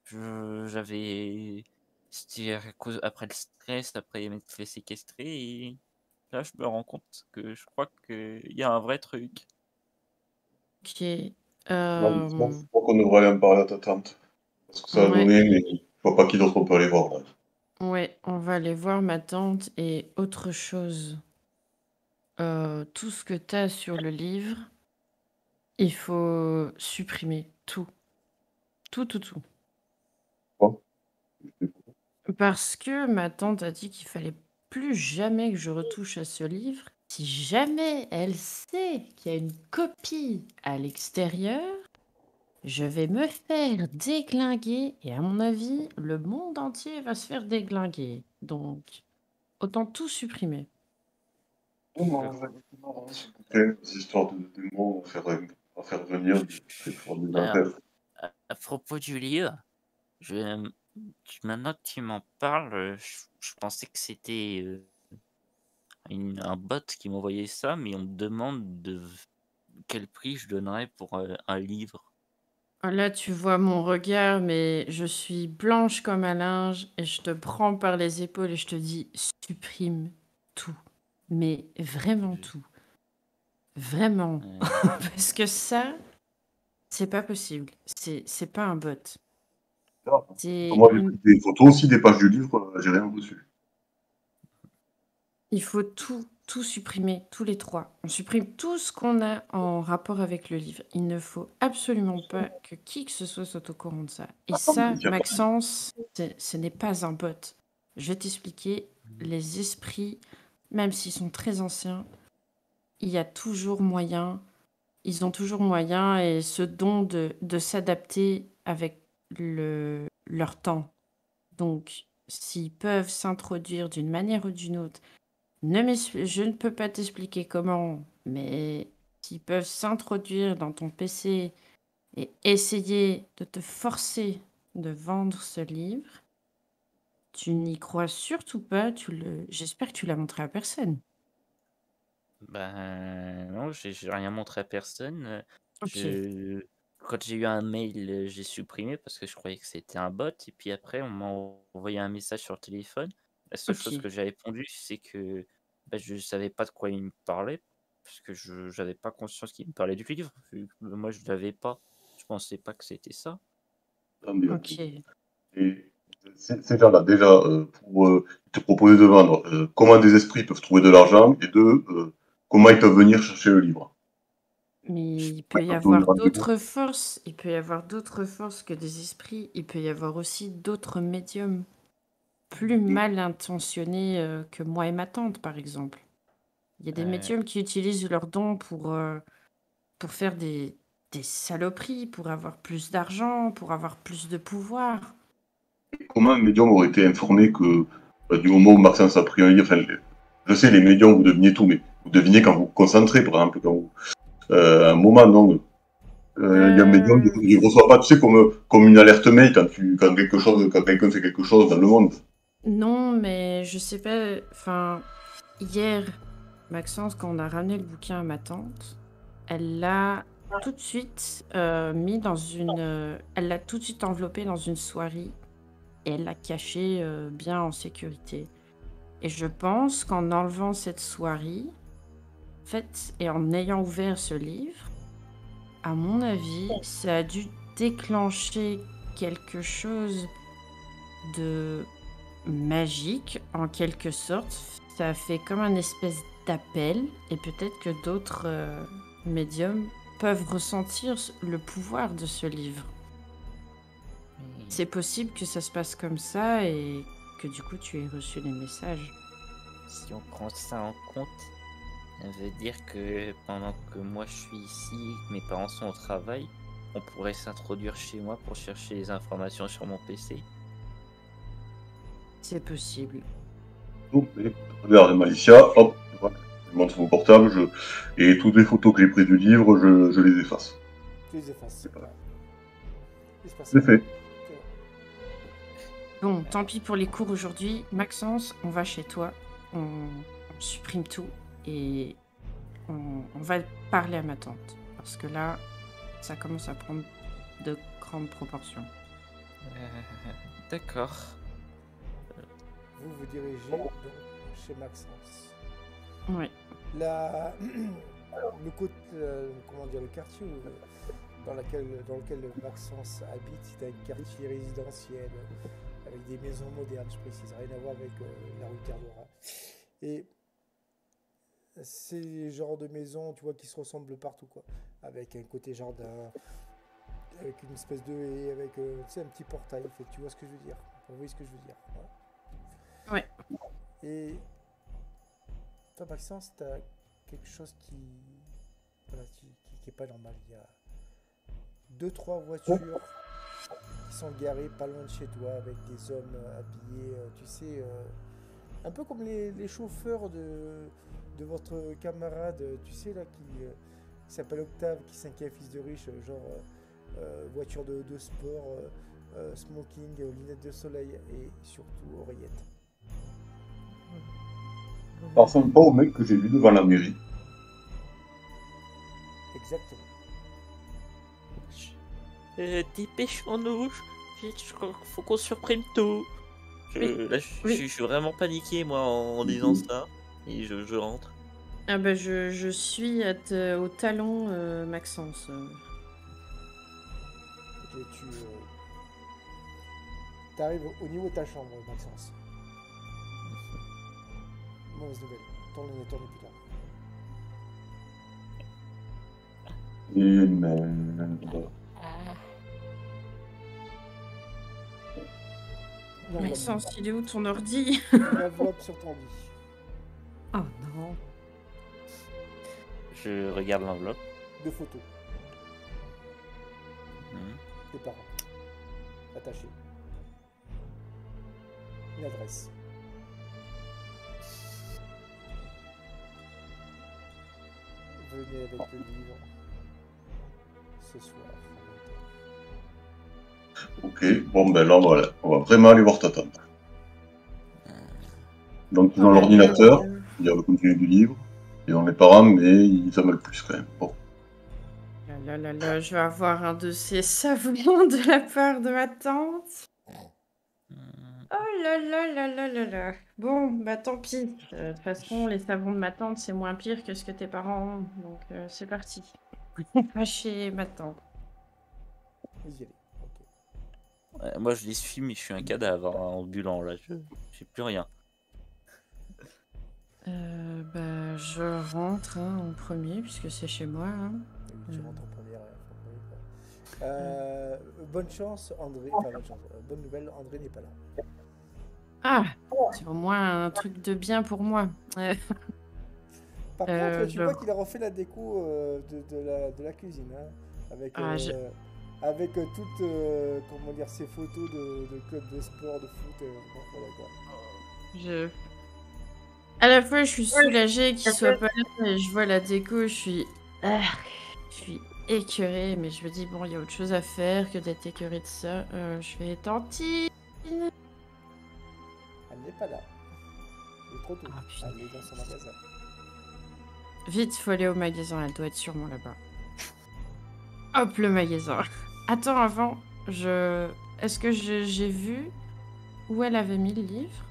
j'avais c'était à cause après le stress, après m'être fait séquestrer et là je me rends compte que je crois qu'il y a un vrai truc. Ok. Non, doucement, je crois qu'on devrait aller en parler à ta tante. Parce que ça a Ouais, donné, mais je vois pas qui d'autre on peut aller voir là. ouais, on va aller voir ma tante et autre chose. Tout ce que t'as sur le livre, il faut supprimer tout. Tout. Quoi? Parce que ma tante a dit qu'il fallait plus jamais que je retouche à ce livre. Si jamais elle sait qu'il y a une copie à l'extérieur, je vais me faire déglinguer et à mon avis, le monde entier va se faire déglinguer. Donc, autant tout supprimer. Ces histoires de démons à faire venir pour des Alors, affaires. à propos du livre, maintenant que tu m'en parles, je pensais que c'était un bot qui m'envoyait ça, mais on me demande de quel prix je donnerais pour un livre. Là, tu vois mon regard, mais je suis blanche comme un linge et je te prends par les épaules et je te dis supprime tout. Mais vraiment Je- tout. Vraiment. euh, Parce que ça, c'est pas possible. C'est pas un bot. C'est Moi, j'ai une... pris des photos aussi des pages du livre, j'ai rien reçu. Il faut tout supprimer, tous les trois. On supprime tout ce qu'on a en rapport avec le livre. Il ne faut absolument pas que qui que ce soit au courant de ça. Et ça, Il y a pas- Maxence, ce n'est pas un bot. Je vais t'expliquer. Les esprits, même s'ils sont très anciens, il y a toujours moyen, ils ont toujours moyen et ce don de s'adapter avec leur temps. Donc, s'ils peuvent s'introduire d'une manière ou d'une autre, je ne peux pas t'expliquer comment, mais s'ils peuvent s'introduire dans ton PC et essayer de te forcer de vendre ce livre, tu n'y crois surtout pas. J'espère que tu l'as montré à personne. Ben non, j'ai rien montré à personne. Ok, Je Quand j'ai eu un mail, j'ai supprimé parce que je croyais que c'était un bot et puis après on m'a envoyé un message sur le téléphone. La seule chose ok. que j'ai répondu, c'est que, bah, je savais pas de quoi il me parlait parce que je j'avais pas conscience qu'il me parlait du livre, vu que moi je l'avais pas. Je pensais pas que c'était ça. Non, mais, Ok. et ces gens-là, déjà, pour te proposer de vendre, comment des esprits peuvent trouver de l'argent, et deux, comment ils peuvent venir chercher le livre. Mais il Ils peut y peuvent donner avoir rendez-vous. d'autres forces. Il peut y avoir d'autres forces que des esprits. Il peut y avoir aussi d'autres médiums plus mal intentionnés que moi et ma tante, par exemple. Il y a des Heu, médiums qui utilisent leurs dons pour faire des saloperies, pour avoir plus d'argent, pour avoir plus de pouvoir. Comment un médium aurait été informé que, du moment où Maxence a pris un livre, enfin, je sais, les médiums, vous devinez tout, mais vous devinez quand vous vous concentrez, par exemple, quand vous, un moment, non, il y a un médium, il reçoit pas, tu sais, comme une alerte mail quand quelqu'un fait quelque chose dans le monde. Non, mais je sais pas. Enfin, hier, Maxence, quand on a ramené le bouquin à ma tante, elle l'a tout de suite mis dans une. Elle l'a tout de suite enveloppé dans une soierie et elle l'a caché bien en sécurité. Et je pense qu'en enlevant cette soierie, en fait, et en ayant ouvert ce livre, à mon avis, ça a dû déclencher quelque chose de magique, en quelque sorte. Ça a fait comme un espèce d'appel, et peut-être que d'autres médiums peuvent ressentir le pouvoir de ce livre. mais C'est possible que ça se passe comme ça et que du coup tu aies reçu les messages. si on prend ça en compte, ça veut dire que pendant que moi je suis ici, que mes parents sont au travail, on pourrait s'introduire chez moi pour chercher les informations sur mon PC. C'est possible. Donc, mais, regarde, Malicia, hop, tu vois, je montre mon portable, et toutes les photos que j'ai prises du livre, je les efface. Tu les effaces. Ouais. Il se passe C'est rien. fait. C'est bon. Bon, tant pis pour les cours aujourd'hui. Maxence, on va chez toi, on supprime tout et on va parler à ma tante. Parce que là, ça commence à prendre de grandes proportions. D'accord. Vous vous dirigez donc chez Maxence. Oui. Le comment dire, le quartier dans lequel Maxence habite, c'est un quartier résidentiel avec des maisons modernes, je précise, rien à voir avec la rue Terre-Noire. Et c'est le genre de maisons, tu vois, qui se ressemblent partout, quoi. Avec un côté jardin, avec une espèce de haie, avec tu sais, un petit portail, en fait. Tu vois ce que je veux dire? Vous voyez ce que je veux dire? Voilà. Ouais. Et toi, Maxence, t'as quelque chose voilà, qui est pas normal. Il y a deux, trois voitures qui sont garées pas loin de chez toi avec des hommes habillés, tu sais, un peu comme les chauffeurs de votre camarade, tu sais, là, qui s'appelle Octave, qui est cinquième fils de riche, genre voiture de sport, smoking, lunettes de soleil et surtout oreillettes. Ça ressemble pas au mec que j'ai vu devant la mairie. Exactement. Dépêchons-nous. Je crois qu'il faut qu'on supprime tout. Oui, Là, oui. je suis vraiment paniqué, moi, en disant ça. Et je rentre. Ah bah je suis au talon, Maxence. Ok, t'arrives au niveau de ta chambre, Maxence. Mauvaise nouvelle. Tourne plus tard. Et merde. Maxence, il est où ton ordi? Une enveloppe sur ton lit. Oh non. Je regarde l'enveloppe. Deux photos. Mhm. Tes parents. Attachés. Une adresse. Venez avec le livre. Ce soir, à 20h. Ok, bon ben là on va vraiment aller voir ta tante. Donc ils Oh ont là là l'ordinateur, là. il y a le contenu du livre, ils ont les parents, mais ils aiment le plus quand même. Bon. Là là là là, je vais avoir un dossier savant de la part de ma tante. Oh là là là là là là. Bon, bah tant pis. De toute façon, les savons de ma tante, c'est moins pire que ce que tes parents ont. Donc c'est parti. On va chez ma tante. Vous y allez. Ok. Ouais, moi, je les suis, mais je suis un cadavre hein, ambulant, là. J'ai plus rien. Bah je rentre hein, en premier, puisque c'est chez moi. Hein. Oui, tu rentres en première. Bonne chance, André. Enfin, bonne chance. Bonne nouvelle, André n'est pas là. Ah, c'est au moins un truc de bien pour moi. Par contre, tu je... vois qu'il a refait la déco de la cuisine, hein, avec, Ah, avec toutes comment dire, ces photos de clubs de sport, de foot. Bon, voilà, quoi. je... À la fois, je suis soulagée qu'il soit pas là et je vois la déco, je suis écœurée, mais je me dis, bon, il y a autre chose à faire que d'être écœurée de ça. Je vais tantine. Elle n'est pas là. Il est trop tôt. Ah, putain. Elle est dans son magasin. Vite, faut aller au magasin, elle doit être sûrement là-bas. Hop, le magasin. Attends, avant, Est-ce que j'ai vu où elle avait mis le livre?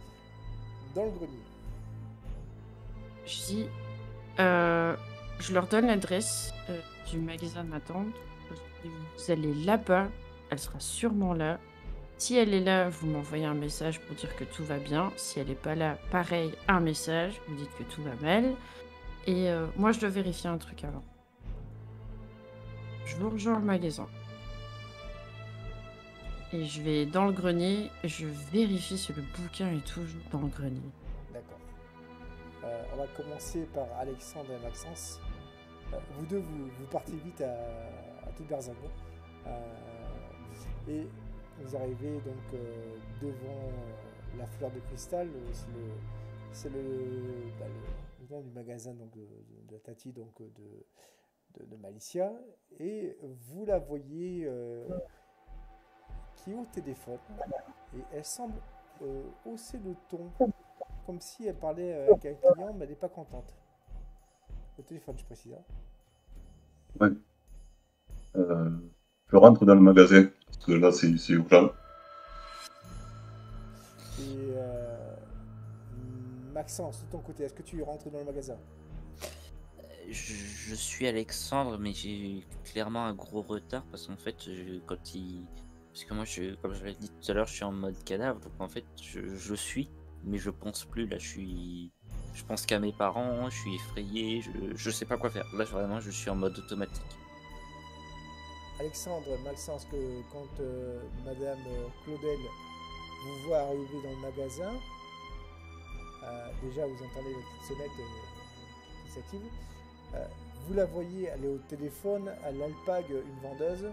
Dans le grenier. Je dis, je leur donne l'adresse du magasin de ma tante. Vous allez là-bas, elle sera sûrement là. Si elle est là, vous m'envoyez un message pour dire que tout va bien. Si elle n'est pas là, pareil, un message, vous dites que tout va mal. Et moi, je dois vérifier un truc avant. Je vous rejoins au magasin. Et je vais dans le grenier, je vérifie si le bouquin est toujours dans le grenier. D'accord. On va commencer par Alexandre et Maxence. Vous deux, vous partez vite à toute berzingue. Et vous arrivez donc devant la fleur de cristal. C'est le nom du magasin donc, de la Tati donc, de Malicia. Et vous la voyez qui est au téléphone. Et elle semble hausser le ton. Comme si elle parlait avec un client, mais elle n'est pas contente. Au téléphone, je précise. Hein. Ouais. Je rentre dans le magasin, parce que là c'est urgent. Et Maxence, de ton côté, est-ce que tu rentres dans le magasin? Je suis Alexandre, mais j'ai clairement un gros retard parce qu'en fait, parce que moi, comme je l'ai dit tout à l'heure, je suis en mode cadavre, donc en fait, je suis, mais je pense plus. Là, je pense qu'à mes parents, je suis effrayé, je sais pas quoi faire. Là, vraiment, je suis en mode automatique. Alexandre, Maxence, que quand Madame Claudel vous voit arriver dans le magasin, déjà vous entendez la petite sonnette qui s'active. Vous la voyez, elle est au téléphone, elle alpague une vendeuse.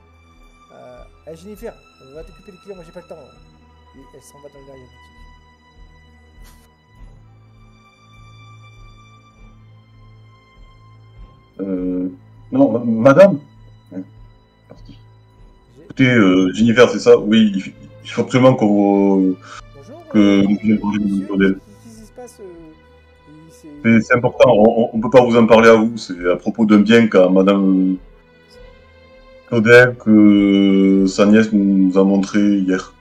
Hey Jennifer, va t'occuper des clients, moi j'ai pas le temps. Et elle s'en va dans le derrière-boutique. Non, madame. Parti. Écoutez, Jennifer, c'est ça? Oui, il faut absolument Bonjour, que monsieur, modèle. qu'est-ce qui se passe C'est important, on peut pas vous en parler à vous, c'est à propos d'un bien qu'a madame Claudel que sa nièce nous a montré hier.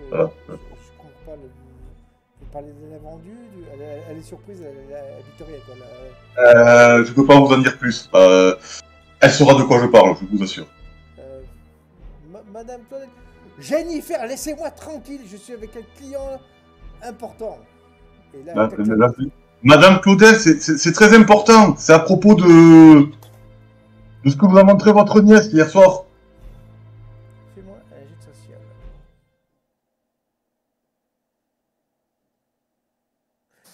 Voilà. Je comprends pas. Vous parlez de la vendue, elle est surprise, elle est Victoria quoi. Je peux pas vous en dire plus. Elle saura de quoi je parle, je vous assure. Madame Claudel, Jennifer, laissez-moi tranquille, je suis avec un client important. Et là, Madame Claudel, c'est très important. C'est à propos de ce que vous a montré votre nièce hier soir. Fais-moi un jet de social.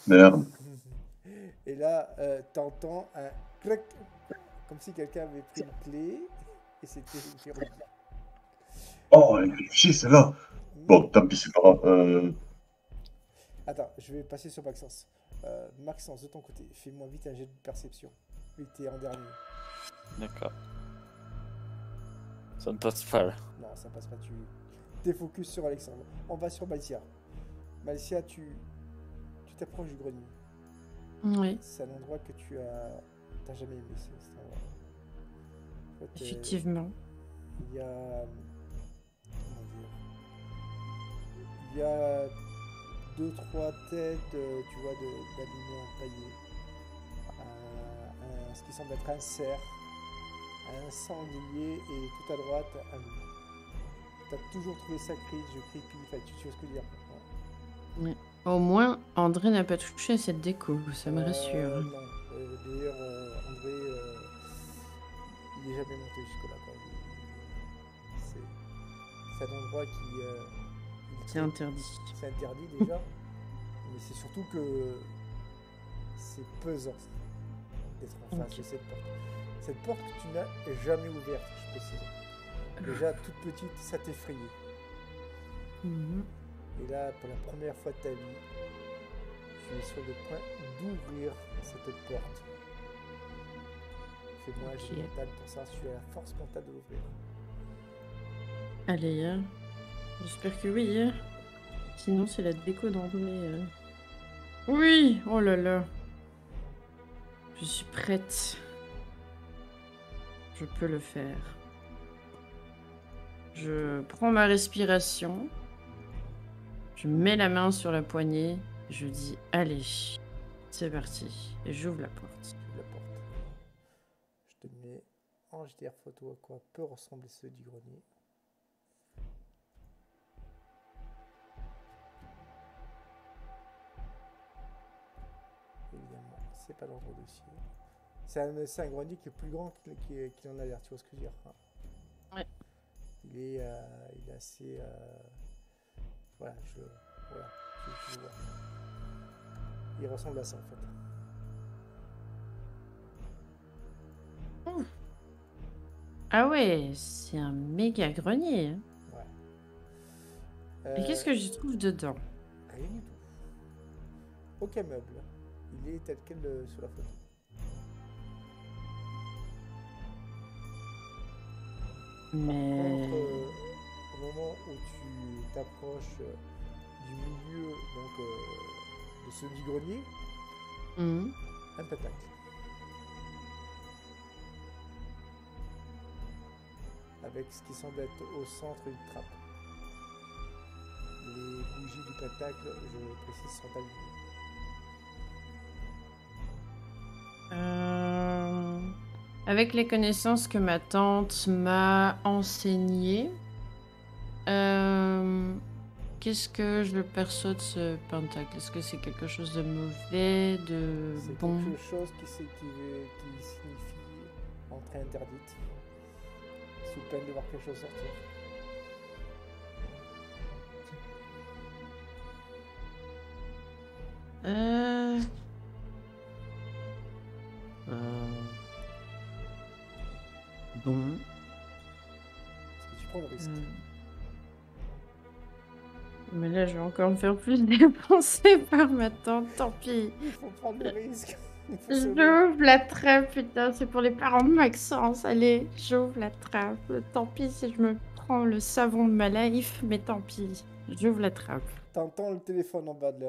Merde. Et là, t'entends un clac, comme si quelqu'un avait pris une clé, et c'était Véronique. Oh, elle est chier celle-là. Bon, tant pis, c'est pas grave. Attends, je vais passer sur Maxence. Maxence, de ton côté, fais-moi vite un jet de perception. Oui, t'es en dernier. D'accord. Ça ne passe pas là. Non, ça passe pas. T'es focus sur Alexandre. On va sur Malicia. Malicia, tu t'approches du grenier. Oui, C'est un endroit que t'as jamais aimé, cet endroit. En fait, effectivement. il y a... Comment dire? Il y a 2-3 têtes, tu vois, d'animaux empaillés. Ce qui semble être un cerf, un sanglier et tout à droite, un loup. T'as toujours trouvé ça creepy, enfin, tu vois ce que je veux dire. Ouais. Au moins, André n'a pas touché à cette déco, ça me rassure. Non. D'ailleurs, André, il n'est jamais monté jusque-là, quoi. C'est un endroit C'est interdit. C'est interdit déjà, mais c'est surtout que c'est pesant d'être en face de cette porte. Cette porte que tu n'as jamais ouverte, je précise. Déjà, toute petite, ça t'effrayait. Mhm. Et là, pour la première fois de ta vie, tu es sur le point d'ouvrir cette porte. Fais-moi un jet mental pour ça, tu as la force mentale de l'ouvrir. Allez, hein. J'espère que oui. Hein. Sinon, c'est la déco d'André. Oui! Oh là là. Je suis prête. Je peux le faire. Je prends ma respiration. Je mets la main sur la poignée. Je dis, allez, c'est parti. Et j'ouvre la porte. La porte. Je te mets en JDR photo à quoi peut ressembler ceux du grenier. Évidemment, c'est pas dans le dossier. C'est un grenier qui est plus grand qu'il en a l'air, tu vois ce que je veux dire, hein. Ouais. Il est assez... Voilà, je le vois. Il ressemble à ça, en fait. Ah ouais, c'est un méga grenier. Hein. Ouais. Et qu'est-ce que je trouve dedans? Rien du tout. Aucun meuble. Il est tel quel sur la photo. Mais... Par contre, au moment où tu t'approches du milieu donc, de ce du grenier, Mhm. un pentacle. Avec ce qui semble être au centre une trappe. Les bougies du pentacle, je précise, sont allumées. Avec les connaissances que ma tante m'a enseignées, qu'est-ce que je perçois de ce pentacle? Est-ce que c'est quelque chose de mauvais, de C'est bon? quelque chose qui signifie entrée interdite, sous peine de voir quelque chose sortir. Bon. Est-ce que tu prends le risque? Mais là, je vais encore me faire plus dépenser par ma tante, tant pis. Il faut prendre le risque. Il faut sauver. J'ouvre la trappe, putain, c'est pour les parents de Maxence. Allez, j'ouvre la trappe. Tant pis si je me prends le savon de ma life, mais tant pis. J'ouvre la trappe. T'entends le téléphone en bas de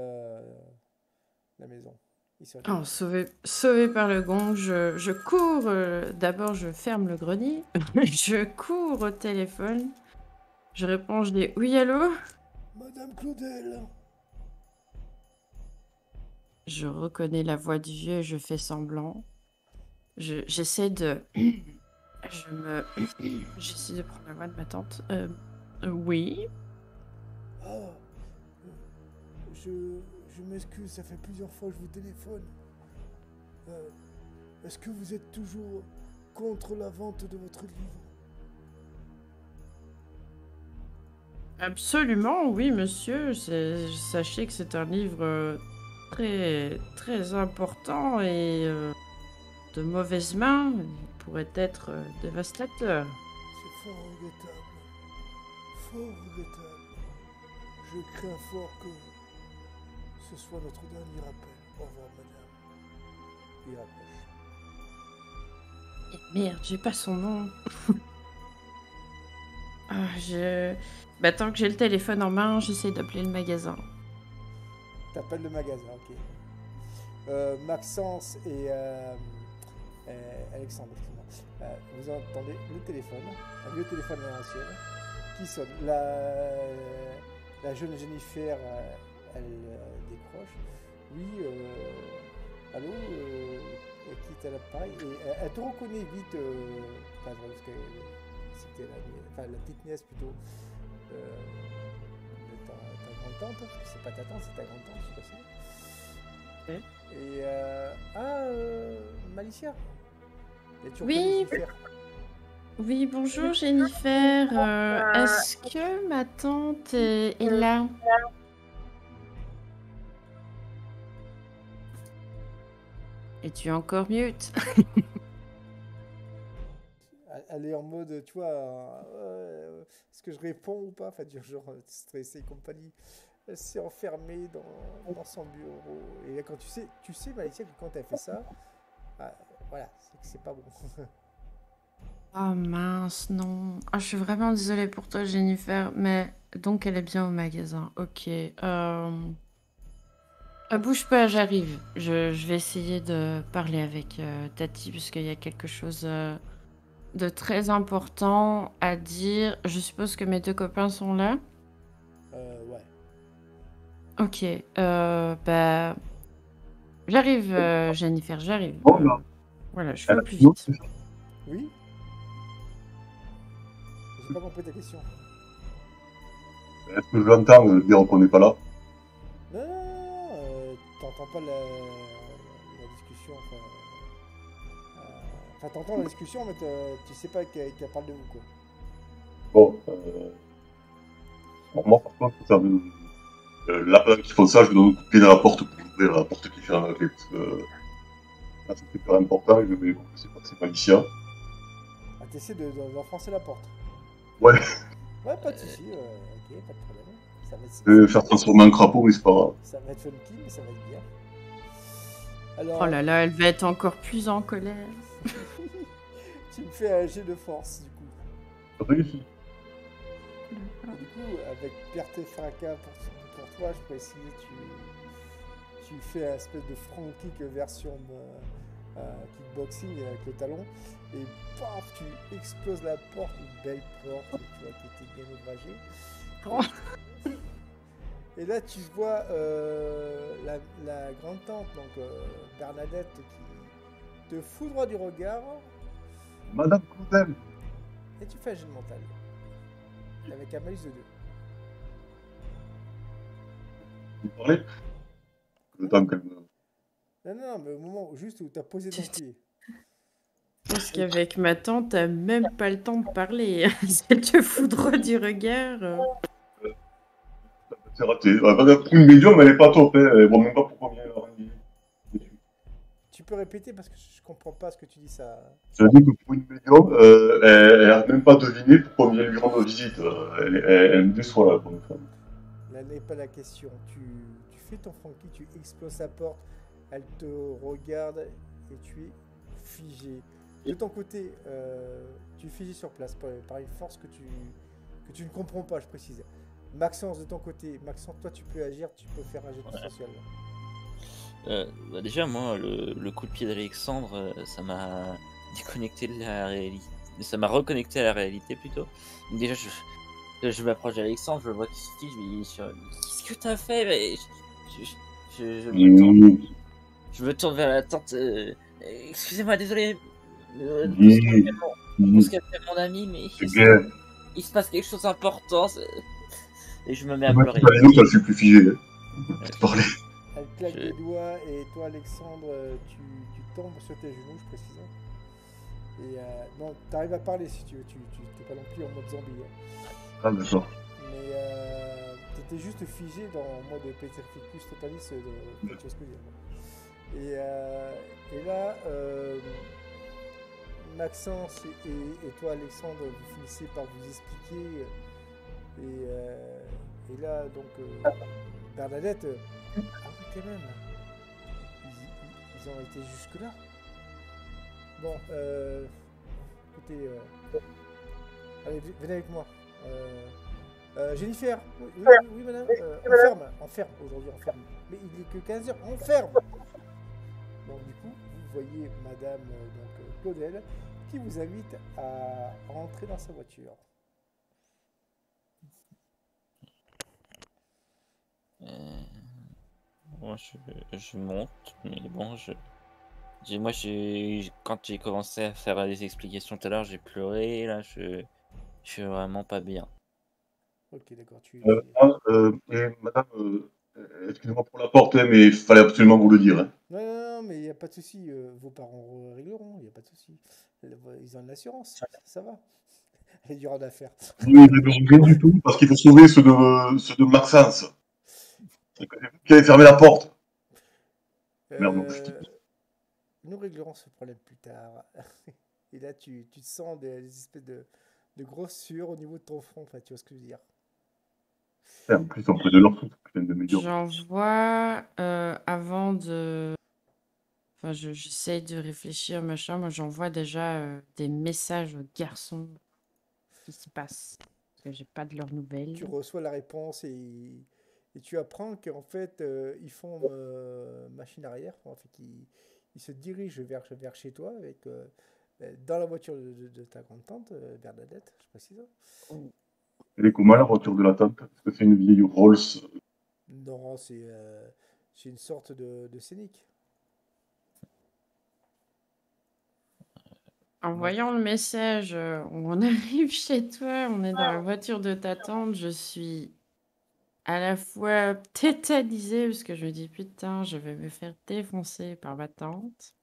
la maison. Il sonne. Oh, sauvé par le gong, je cours. D'abord, je ferme le grenier. Je cours au téléphone. Je réponds, je dis oui, allô? Madame Claudel. Je reconnais la voix du vieux et je fais semblant. J'essaie de... J'essaie de prendre la voix de ma tante. Oui. Ah, je m'excuse, ça fait plusieurs fois que je vous téléphone. Est-ce que vous êtes toujours contre la vente de votre livre? Absolument, oui, monsieur. Sachez que c'est un livre très, très important et de mauvaise main. Il pourrait être dévastateur. C'est fort regrettable. Fort regrettable. Je crains fort que ce soit notre dernier appel. Au revoir, madame. Il rapproche. Merde, j'ai pas son nom. Bah, tant que j'ai le téléphone en main, j'essaie d'appeler le magasin. T'appelles le magasin, ok. Maxence et Alexandre, excuse-moi. Vous entendez le téléphone, un vieux téléphone à l'ancienne, qui sonne. La jeune Jennifer, elle décroche. Oui, allô, qui est à l'appareil. Et elle te reconnaît vite, parce que c'était la petite nièce plutôt. De ta grande-tante, parce que c'est pas ta tante, c'est ta grande-tante, je sais pas si. Ouais. Et Malicia. Et tu Oui. reconnais Jennifer. Oui, bonjour Jennifer. Est-ce que ma tante est là? Et tu es encore mute? Elle est en mode, tu vois, est-ce que je réponds ou pas? Enfin, genre stressé et compagnie. Elle s'est enfermée dans son bureau. Et là, quand tu sais, Malicia, que quand elle fait ça, voilà, c'est que c'est pas bon. Oh mince, non. Ah, je suis vraiment désolée pour toi, Jennifer. Mais donc, elle est bien au magasin. Ok. Bouge pas, j'arrive. Je vais essayer de parler avec Tati, puisqu'il y a quelque chose de très important à dire. Je suppose que mes deux copains sont là. Ouais. Ok. Bah, j'arrive, Jennifer, j'arrive. Bon, là, Voilà, je fais elle au a plus une autre. vite. Oui? J'ai pas compris ta question. Est-ce que je l'entends dire qu'on n'est pas là? Non, t'entends pas la discussion. Enfin, t'entends la discussion, mais tu sais pas qu'elle parle de vous, quoi. Bon, pour moi, par contre, ça veut... là, qu'il faut ça, je donne un coup de pied dans la porte pour ouvrir la porte qui ferme la clé, parce que là, c'est super important, et je vais voir que c'est pas Alicia. Ah, t'essaies d'enfoncer la porte. Ouais, Ouais, pas de soucis, ok, pas de problème. Ça va être, je vais faire transformer en crapaud, mais c'est pas grave. ça va être funky, mais ça va être bien. Oh Alors, là là, elle va être encore plus en colère. tu me fais un jet de force, du coup. Réussi. Et du coup, avec perte et fracas pour toi, je précise, tu fais un espèce de front kick version kickboxing avec le talon, et paf, tu exploses la porte, une belle porte, tu vois, qui était bien ouvragée. Et là, tu vois la grande-tante, donc Bernadette, qui te foudroie du regard, Madame Claudel. et tu fais un jet de mental. Avec un malus de 2. Vous parlez? Le temps qu'elle me... Non, mais au moment juste où tu as posé ton pied. Parce qu'avec ma tante, t'as même pas le temps de parler. Si elle te foudroie du regard. C'est raté. Pour une médium, elle est pas top, hein. Elle voit même pas pourquoi vient la Tu peux répéter parce que je comprends pas ce que tu dis ça. Je dis que pour une médium, elle a même pas deviné pourquoi on vient lui rendre visite. Elle me déçoit là, pour une femme. Là n'est pas la question. Tu fais ton funky, tu exploses sa porte, elle te regarde et tu es figé. De ton côté, tu es figé sur place par une force que tu ne comprends pas, je précise. Maxence, de ton côté, Maxence, toi tu peux agir, tu peux faire un jet de social. Bah déjà, moi, le coup de pied d'Alexandre, ça m'a déconnecté de la réalité. Ça m'a reconnecté à la réalité plutôt. Donc déjà, je m'approche d'Alexandre, je le vois qui se fiche, je lui dis qu'est-ce que t'as fait? Mais je me tourne vers la tante. Excusez-moi, désolé. Parce qu'elle est mon ami, mais il se passe quelque chose d'important. Et je me mets à pleurer. Je suis plus figé. Parler. Elle claque des doigts et toi, Alexandre, tu tombes sur tes genoux, je précise. Et bon, t'arrives à parler si tu veux, tu t'es pas non plus en mode zombie. Hein. Ah, d'accord. Mais t'étais juste figé dans le mode Petrificus Totalis de Francesco. Et là, Maxence et toi, Alexandre, vous finissez par vous expliquer. Et là, donc, Bernadette, ah oui, quand même, ils ont été jusque-là. Bon, écoutez, allez, venez avec moi. Jennifer, oui, madame, on ferme aujourd'hui, on ferme. Mais il est que 15h, on ferme. Donc du coup, vous voyez madame Claudel qui vous invite à rentrer dans sa voiture. Moi, je monte, mais bon, moi, quand j'ai commencé à faire des explications tout à l'heure, j'ai pleuré. Là, je suis vraiment pas bien. Ok, d'accord, Et madame, excusez-moi pour la porte, hein, mais il fallait absolument vous le dire. Hein. Non, mais il n'y a pas de souci. Vos parents régleront, il n'y a pas de souci. Ils ont de l'assurance, ça va. Il y aura d'affaires. Oui, ils régleront rien du tout, parce qu'il faut sauver ceux de Maxence. Qui avait fermé la porte. Merde, non. Nous réglerons ce problème plus tard. Et là, tu te sens des espèces de grosses sueurs au niveau de ton front. Enfin, tu vois ce que je veux dire. En plus, on de leur soupe, putain de médium. J'envoie avant de. Enfin, j'essaye de réfléchir, machin. Moi, j'envoie déjà des messages aux garçons qui se passent. Parce que j'ai pas de leurs nouvelles. Tu reçois la réponse et tu apprends qu'en fait, ils font machine arrière. En fait, ils se dirigent vers chez toi avec dans la voiture de ta grande tante, Bernadette, je précise. Elle est comment la voiture de la tante? Est-ce que c'est une vieille Rolls? Non, c'est une sorte de scénic. En voyant le message, on arrive chez toi, on est dans la voiture de ta tante, je suis à la fois tétanisée parce que je me dis putain, je vais me faire défoncer par ma tante.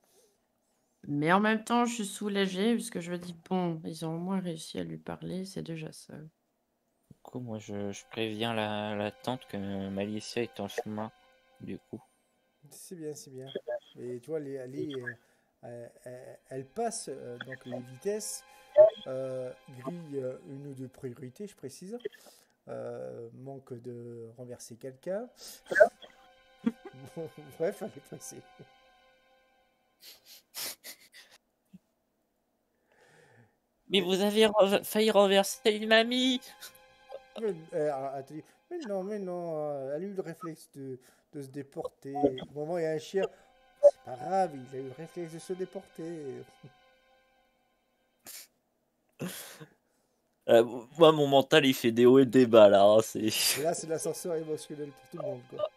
Mais en même temps, je suis soulagée parce que je me dis bon, ils ont au moins réussi à lui parler, c'est déjà ça. Du coup, moi, je préviens la tante que Malicia est en chemin, du coup. C'est bien, c'est bien. Et tu vois, elle passe donc les vitesses, grille une ou deux priorités, je précise. Manque de renverser quelqu'un. Bon, bref, elle est pressée. Mais vous avez failli renverser une mamie! Mais non, elle a eu le réflexe de se déporter. Au moment où il y a un chien, c'est pas grave, il a eu le réflexe de se déporter. Moi, mon mental, il fait des hauts et des bas, là. Hein, c'est... Là, c'est l'ascenseur émotionnel pour tout le monde, quoi.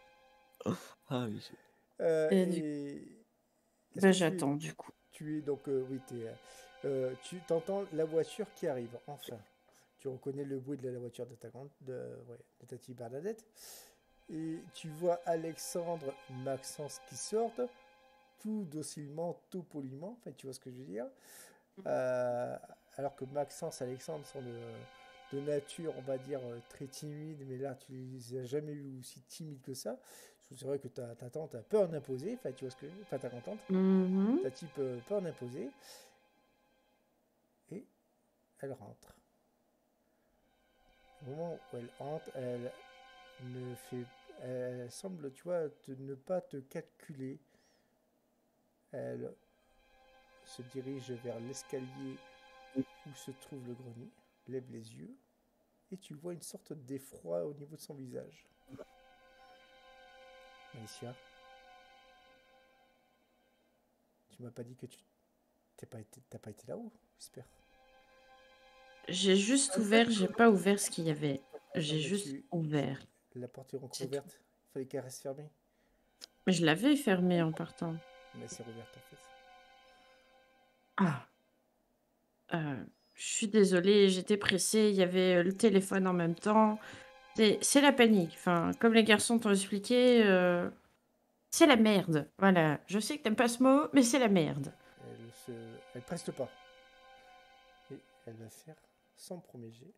Ah oui. Et est-ce Ben, que j'attends du coup. tu es donc oui, tu t'entends la voiture qui arrive, enfin. Tu reconnais le bruit de la voiture de ta grande, de ta petite Bernadette. Et tu vois Alexandre, Maxence qui sortent, tout docilement, tout poliment. Enfin, tu vois ce que je veux dire. Alors que Maxence et Alexandre sont de nature, on va dire, très timides, mais là, tu les as jamais vus aussi timides que ça. C'est vrai que ta tante a peur d'imposer, enfin, tu vois ce que. Enfin, ta grand-tante, ta type peur d'imposer. Et elle rentre. Au moment où elle entre, elle semble, tu vois, ne pas te calculer. Elle se dirige vers l'escalier où se trouve le grenier, lève les yeux, et tu vois une sorte d'effroi au niveau de son visage. Malicia, tu m'as pas dit que tu t'as pas été là-haut, j'espère. J'ai juste ouvert, j'ai pas ouvert ce qu'il y avait. J'ai Non, mais juste ouvert. la porte est encore C'est ouverte. Il fallait qu'elle reste fermée. Mais je l'avais fermé en partant. Mais c'est rouverte en fait. Ah. Je suis désolée, j'étais pressée, il y avait le téléphone en même temps. C'est la panique. Enfin, comme les garçons t'ont expliqué, c'est la merde. Voilà. Je sais que t'aimes pas ce mot, mais c'est la merde. Elle presse le pas. Et elle va faire son premier jet.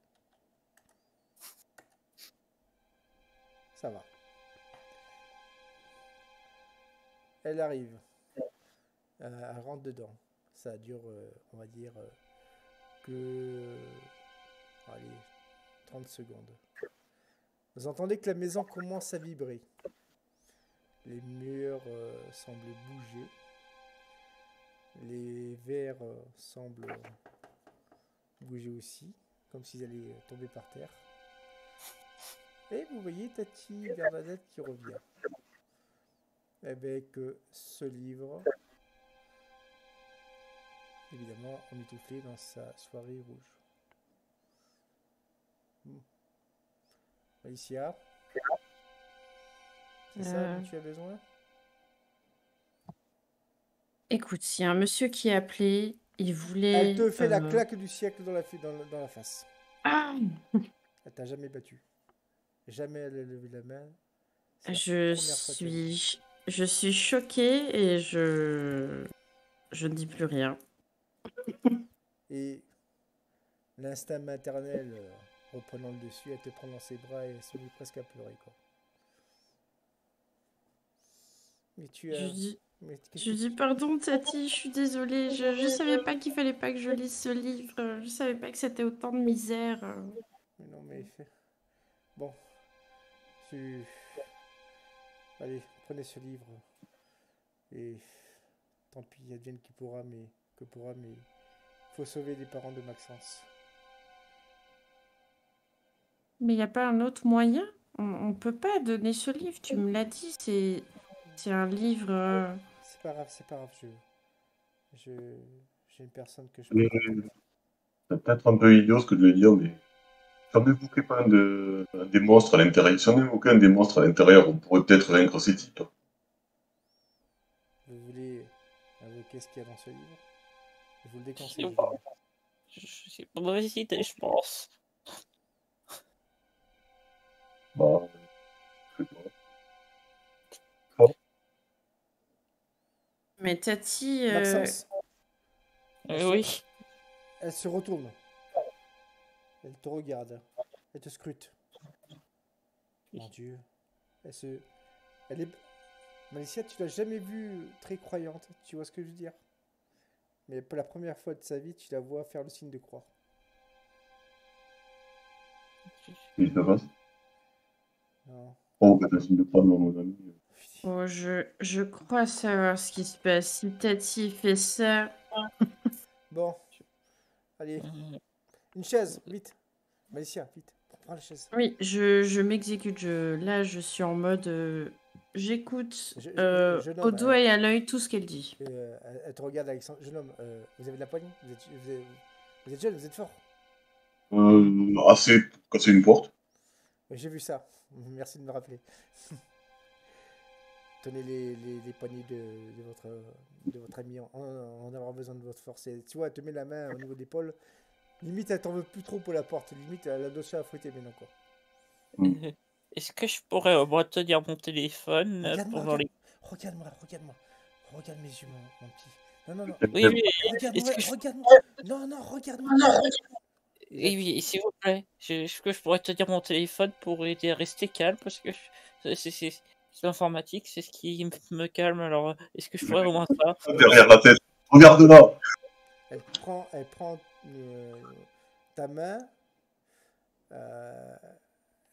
Ça va. Elle arrive. Elle rentre dedans. Ça dure, on va dire, que... Allez, 30 secondes. Vous entendez que la maison commence à vibrer. Les murs semblent bouger. Les verres semblent bouger aussi, comme s'ils allaient tomber par terre. Et vous voyez Tati Bernadette qui revient avec ce livre, évidemment emmitouflé dans sa soirée rouge. Alicia, c'est ça dont tu as besoin? Écoute, il y a un monsieur qui a appelé, il Elle voulait... te fait la claque du siècle dans la face. Ah, Elle t'a jamais battu. Jamais elle a levé la main. C'est la je première fois qu'elle le fait. je suis choquée et je ne dis plus rien. Et l'instinct maternel reprenant le dessus, elle te prend dans ses bras et elle se met presque à pleurer, quoi. Mais tu Je as... dis, Mais qu'est-ce je que dis tu... pardon, Tati, je suis désolée. Je savais pas qu'il fallait pas que je lise ce livre. Je savais pas que c'était autant de misère. Mais non, mais... Bon, tu... Allez, prenez ce livre. Et tant pis, advienne qui pourra, mais... Que pourra, mais... Faut sauver les parents de Maxence. Mais il n'y a pas un autre moyen? On peut pas donner ce livre, tu me l'as dit. C'est un livre... C'est pas grave, c'est pas grave. J'ai une personne que je peux Mais contacter. c'est peut-être un peu idiot ce que je vais dire, mais si on évoquait pas des monstres à l'intérieur, si on évoquait un des monstres à l'intérieur, on pourrait peut-être vaincre ces types. Vous voulez invoquer ce qu'il y a dans ce livre? Je vous le Je déconseille. sais pas. C'est pas une mauvaise idée, je pense. Bah, je sais pas. Mais Tati... Maxence, Oui. elle se retourne. Elle te regarde. Elle te scrute. Mon Dieu. Elle est... Malicia, tu l'as jamais vue très croyante. Tu vois ce que je veux dire? Mais pour la première fois de sa vie, tu la vois faire le signe de croix. Qu'est-ce qui se passe? Non. Oh, bah, t'as signe de croix devant mon ami. Oh, je crois savoir ce qui se passe. Si Tati fait ça... Bon. Allez. Mhm. Une chaise, vite. Malicia, vite. Prends la chaise. Oui, je m'exécute. Là, je suis en mode... j'écoute Jeune au homme, doigt et à l'œil tout ce qu'elle dit. elle te regarde, Alexandre. Jeune homme, vous avez de la poigne? Vous êtes jeune, vous êtes fort. Assez pour casser une porte. J'ai vu ça. Merci de me rappeler. Tenez les poignées de votre ami. On aura besoin de votre force. Et, tu vois, elle te met la main au niveau de l'épaule. Limite, elle t'en veut plus trop pour la porte. Limite, elle a d'autres à fouetter maintenant, quoi. Est-ce que je pourrais au moins tenir mon téléphone Regarde-moi, pendant les... regarde-moi. Regarde mes yeux, mon petit. Non. Oui, oui, Regarde-moi, est-ce que je... regarde-moi. Non, regarde-moi. Oui, oui, s'il vous plaît. Est-ce que je pourrais tenir mon téléphone pour aider à rester calme? Parce que c'est l'informatique, c'est ce qui me calme. Alors, est-ce que je pourrais au moins ça? Derrière la tête. Regarde là. Elle prend ta main.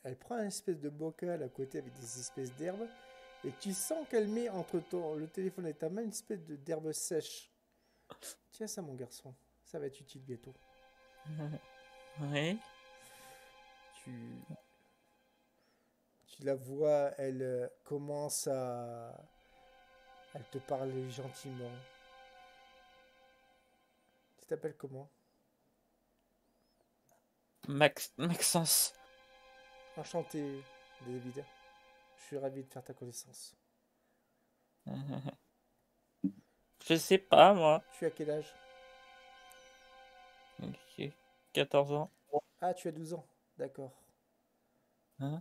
Elle prend un espèce de bocal à côté avec des espèces d'herbes. Et tu sens qu'elle met entre le téléphone et ta main une espèce d'herbe sèche. Tiens ça, mon garçon. Ça va être utile bientôt. Oui. Tu la vois, elle commence à... Elle te parle gentiment. Tu t'appelles comment? Maxence. Enchanté, David. Je suis ravi de faire ta connaissance. Je sais pas, moi. Tu as quel âge? J'ai 14 ans. Ah, tu as 12 ans. D'accord. Hein?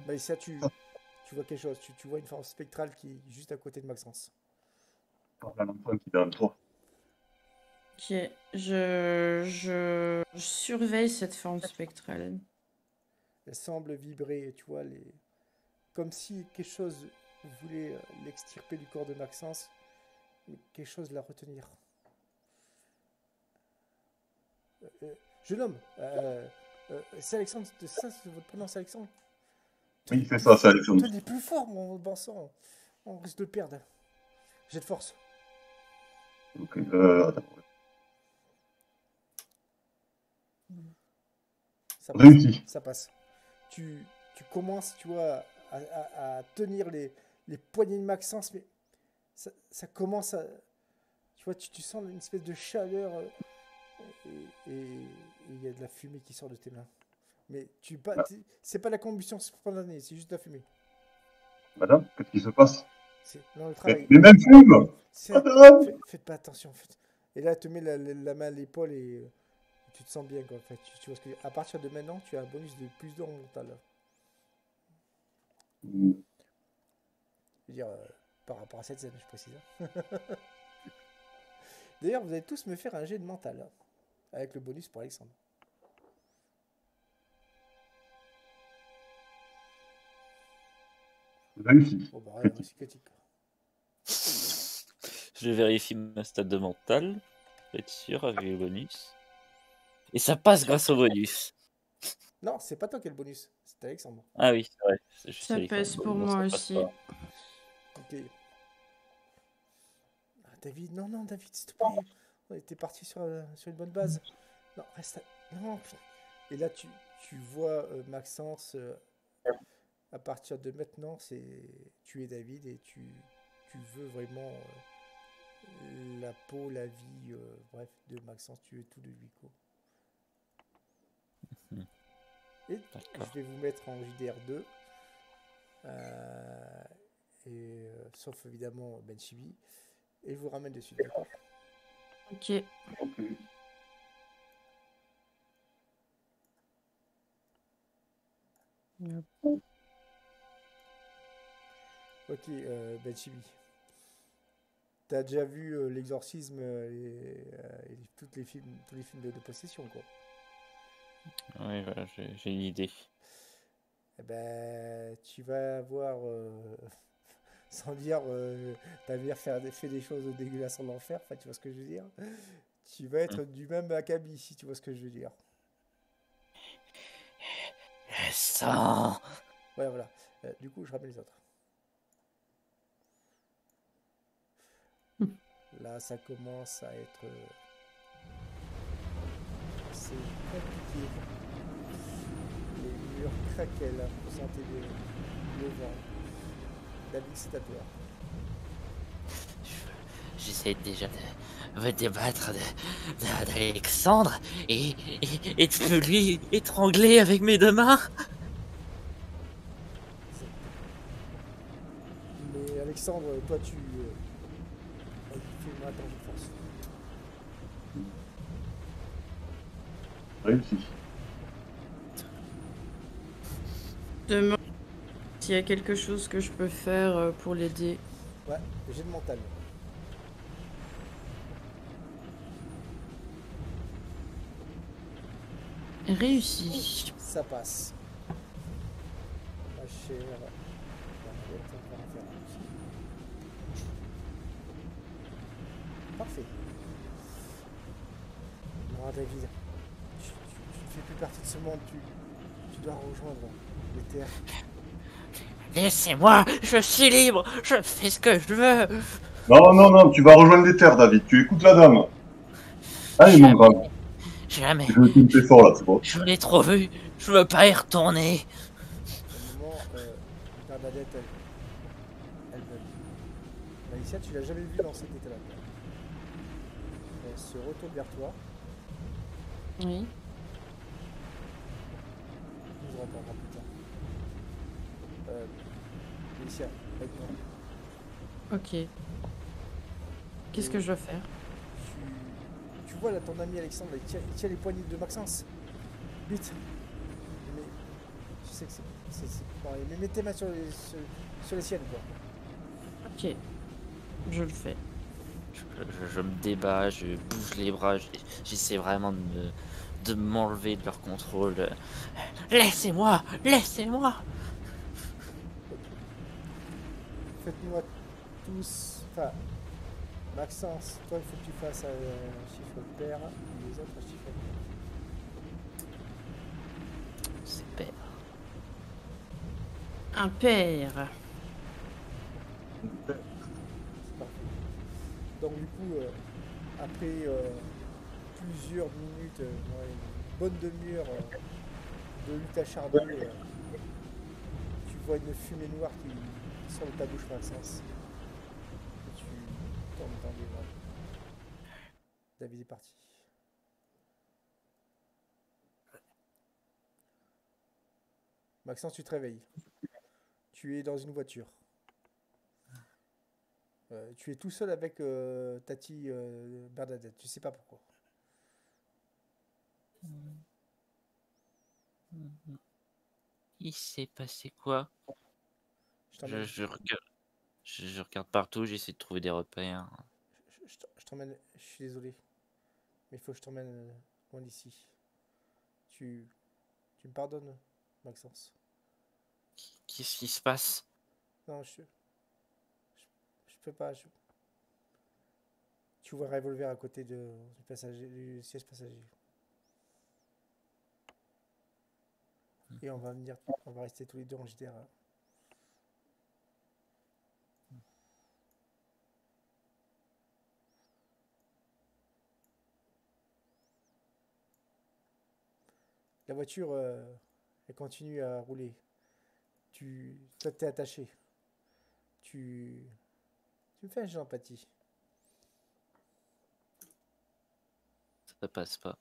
Bah, ça, tu vois quelque chose. Tu vois une forme spectrale qui est juste à côté de Maxence. Parle à l'enfant qui est derrière toi. Ok, je surveille cette forme spectrale. Elle semble vibrer, tu vois, comme si quelque chose voulait l'extirper du corps de Maxence, mais quelque chose la retenir. Jeune homme, c'est Alexandre, ça, c'est votre prénom, c'est Alexandre? Oui, c'est ça, c'est Alexandre. Tenez plus fort, mon bon sang. On risque de perdre. J'ai de force. Ok, attends. Ça passe. Réussi. Ça passe. Tu commences, tu vois, à tenir les poignées de Maxence, mais ça commence à... Tu vois, tu sens une espèce de chaleur et il y a de la fumée qui sort de tes mains. Mais c'est pas la combustion spontanée, c'est juste la fumée. Madame, qu'est-ce qui se passe? C'est dans le travail. Mais même fume! Madame! Faites pas attention. Et là, elle te met la main à l'épaule et tu te sens bien, quoi. En fait, tu vois ce que à partir de maintenant, tu as un bonus de plus d'or mental. Je veux dire, par rapport à cette scène, je précise. D'ailleurs, vous allez tous me faire un jet de mental. Avec le bonus pour Alexandre. Réussi. Bon, bah, rien, c'est critique. Je vérifie ma stat de mental. Pour être sûr, avec le bonus. Et ça passe grâce au bonus. Non, c'est pas toi qui as le bonus, c'est Alexandre. Ah oui, c'est vrai. C'est juste Ça Alexandre. passe pour Non, moi ça passe aussi. pas. Ok. Ah, David, non, David, s'il te plaît. On était parti sur une bonne base. Non, reste. Non, putain. Et là, tu vois Maxence. À partir de maintenant, tu es David et tu veux vraiment la peau, la vie, bref, de Maxence. Tu veux tout de lui, quoi. Et D'accord. je vais vous mettre en JDR2. Sauf évidemment Ben Chibi. Et je vous ramène dessus, d'accord? Ok. Ok, Ben Chibi. T'as déjà vu l'exorcisme et tous les films de possession, quoi. Oui, voilà, j'ai une idée. Eh ben, tu vas avoir, sans dire, ta mère fait des choses dégueulasses en enfer, enfin, tu vois ce que je veux dire. Tu vas être du même acabit, si tu vois ce que je veux dire. Le sang. Ouais, voilà. Du coup, je rappelle les autres. Là, ça commence à être... c'est compliqué. Les murs craquent là, vous sentez le vent. David, c'est à toi. J'essaie déjà de me débattre d'Alexandre et de lui étrangler avec mes deux mains. Mais Alexandre, toi, fais-moi attendre de force. Réussi. Demande s'il y a quelque chose que je peux faire pour l'aider. Ouais, j'ai le mental. Réussi. Ça passe. Ma chère Bernadette, on va en faire un aussi. Parfait. Non, David, tu ne fais plus partie de ce monde. Tu dois rejoindre les terres. Laissez-moi, je suis libre, je fais ce que je veux. Non, tu vas rejoindre les terres, David. Tu écoutes la dame. Allez, mon grand. Jamais. Je me fais fort, là, c'est bon. Je l'ai trop vu, je veux pas y retourner. Au moment, Bernadette, elle meurt. Alicia, tu l'as jamais vue dans cet état-là. Elle se retourne vers toi. Oui. Nous en reparlera plus tard. Alicia, avec moi. Ok. Qu'est-ce que je dois faire? Tu vois là ton ami Alexandre, il tient les poignées de Maxence. Vite. Mais je sais que c'est pareil. Mais mets tes mains sur les siennes, quoi. Ok. Je le fais. Je me débat, je bouge les bras, j'essaie vraiment de m'enlever de leur contrôle. Laissez-moi, laissez-moi. Faites-moi tous... Enfin, Maxence, toi il faut que tu fasses un chiffre pair, et les autres un chiffre pair. C'est père. Un père. C'est parfait. Donc du coup, après plusieurs minutes, une bonne demi-heure de lutte acharnée. Tu vois une fumée noire qui sort de ta bouche, Maxence. Et tu tournes dans les bras. David est parti. Maxence, tu te réveilles. Tu es dans une voiture. Tu es tout seul avec Tati Bernadette. Tu sais pas pourquoi. Il s'est passé quoi? Je t'emmène. Je regarde partout, j'essaie de trouver des repères. Je t'emmène. Je suis désolé. Mais il faut que je t'emmène loin d'ici. Tu me pardonnes, Maxence? Qu'est-ce qui se passe? Non, je peux pas. Tu vois un revolver à côté du siège passager. Et on va rester tous les deux en JDR. La voiture, elle continue à rouler. Toi, t'es attaché. Tu me fais un jeu d'empathie. Ça passe pas.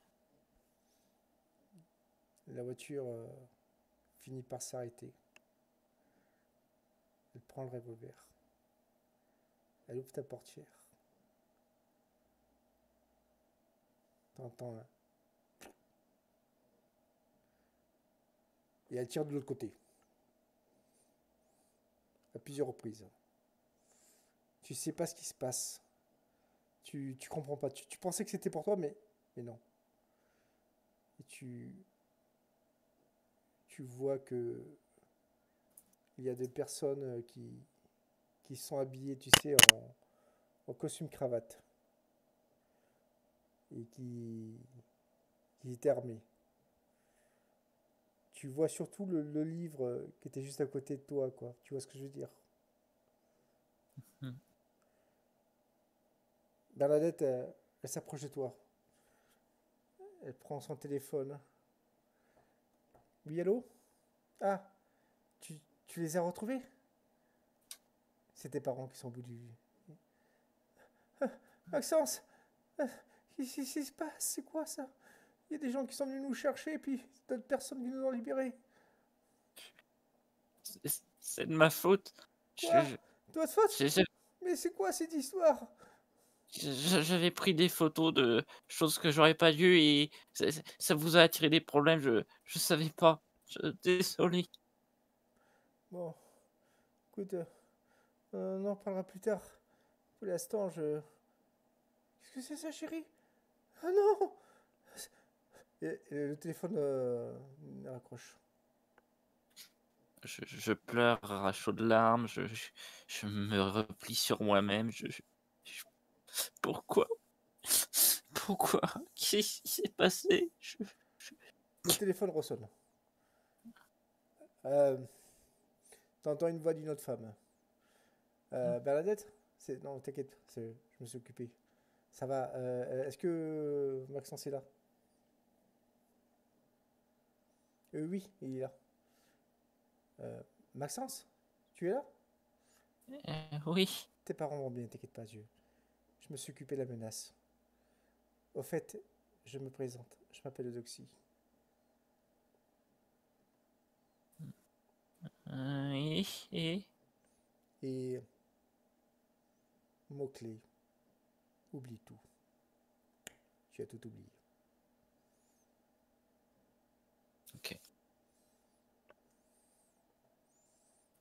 La voiture finit par s'arrêter. Elle prend le revolver. Elle ouvre ta portière. T'entends un... Et elle tire de l'autre côté. À plusieurs reprises. Tu sais pas ce qui se passe. Tu comprends pas. Tu pensais que c'était pour toi, mais non. Et tu vois que il y a des personnes qui sont habillées, tu sais, en costume cravate. Et qui étaient armées. Tu vois surtout le livre qui était juste à côté de toi, quoi. Tu vois ce que je veux dire? Hmm. Bernadette, elle s'approche de toi. Elle prend son téléphone. Oui, allô? Ah, tu les as retrouvés? C'est tes parents qui sont au bout du... Ah, Maxence! Qu'est-ce qui se passe? C'est quoi ça? Il y a des gens qui sont venus nous chercher et puis d'autres personnes qui nous ont libérés. C'est de ma faute. Quoi? Toi de faute? Je- Mais c'est quoi cette histoire? J'avais pris des photos de choses que j'aurais pas dû et ça vous a attiré des problèmes. Je savais pas. Désolé. Bon, écoute, on en parlera plus tard. Pour l'instant, Qu'est-ce que c'est ça, chérie? Ah non! Et le téléphone raccroche. Je pleure à chaudes larmes. Je me replie sur moi-même. Pourquoi? Pourquoi? Qu'est-ce qui s'est passé? Le téléphone ressonne. T'entends une voix d'une autre femme. Bernadette? Non, t'inquiète, je me suis occupé. Ça va. Est-ce que Maxence est là? Oui, il est là. Maxence? Tu es là? Oui. Tes parents vont bien, t'inquiète pas, je me suis occupé de la menace. Au fait, je me présente. Je m'appelle Doxy. Et Et mot-clé, oublie tout. Tu as tout oublié. ok.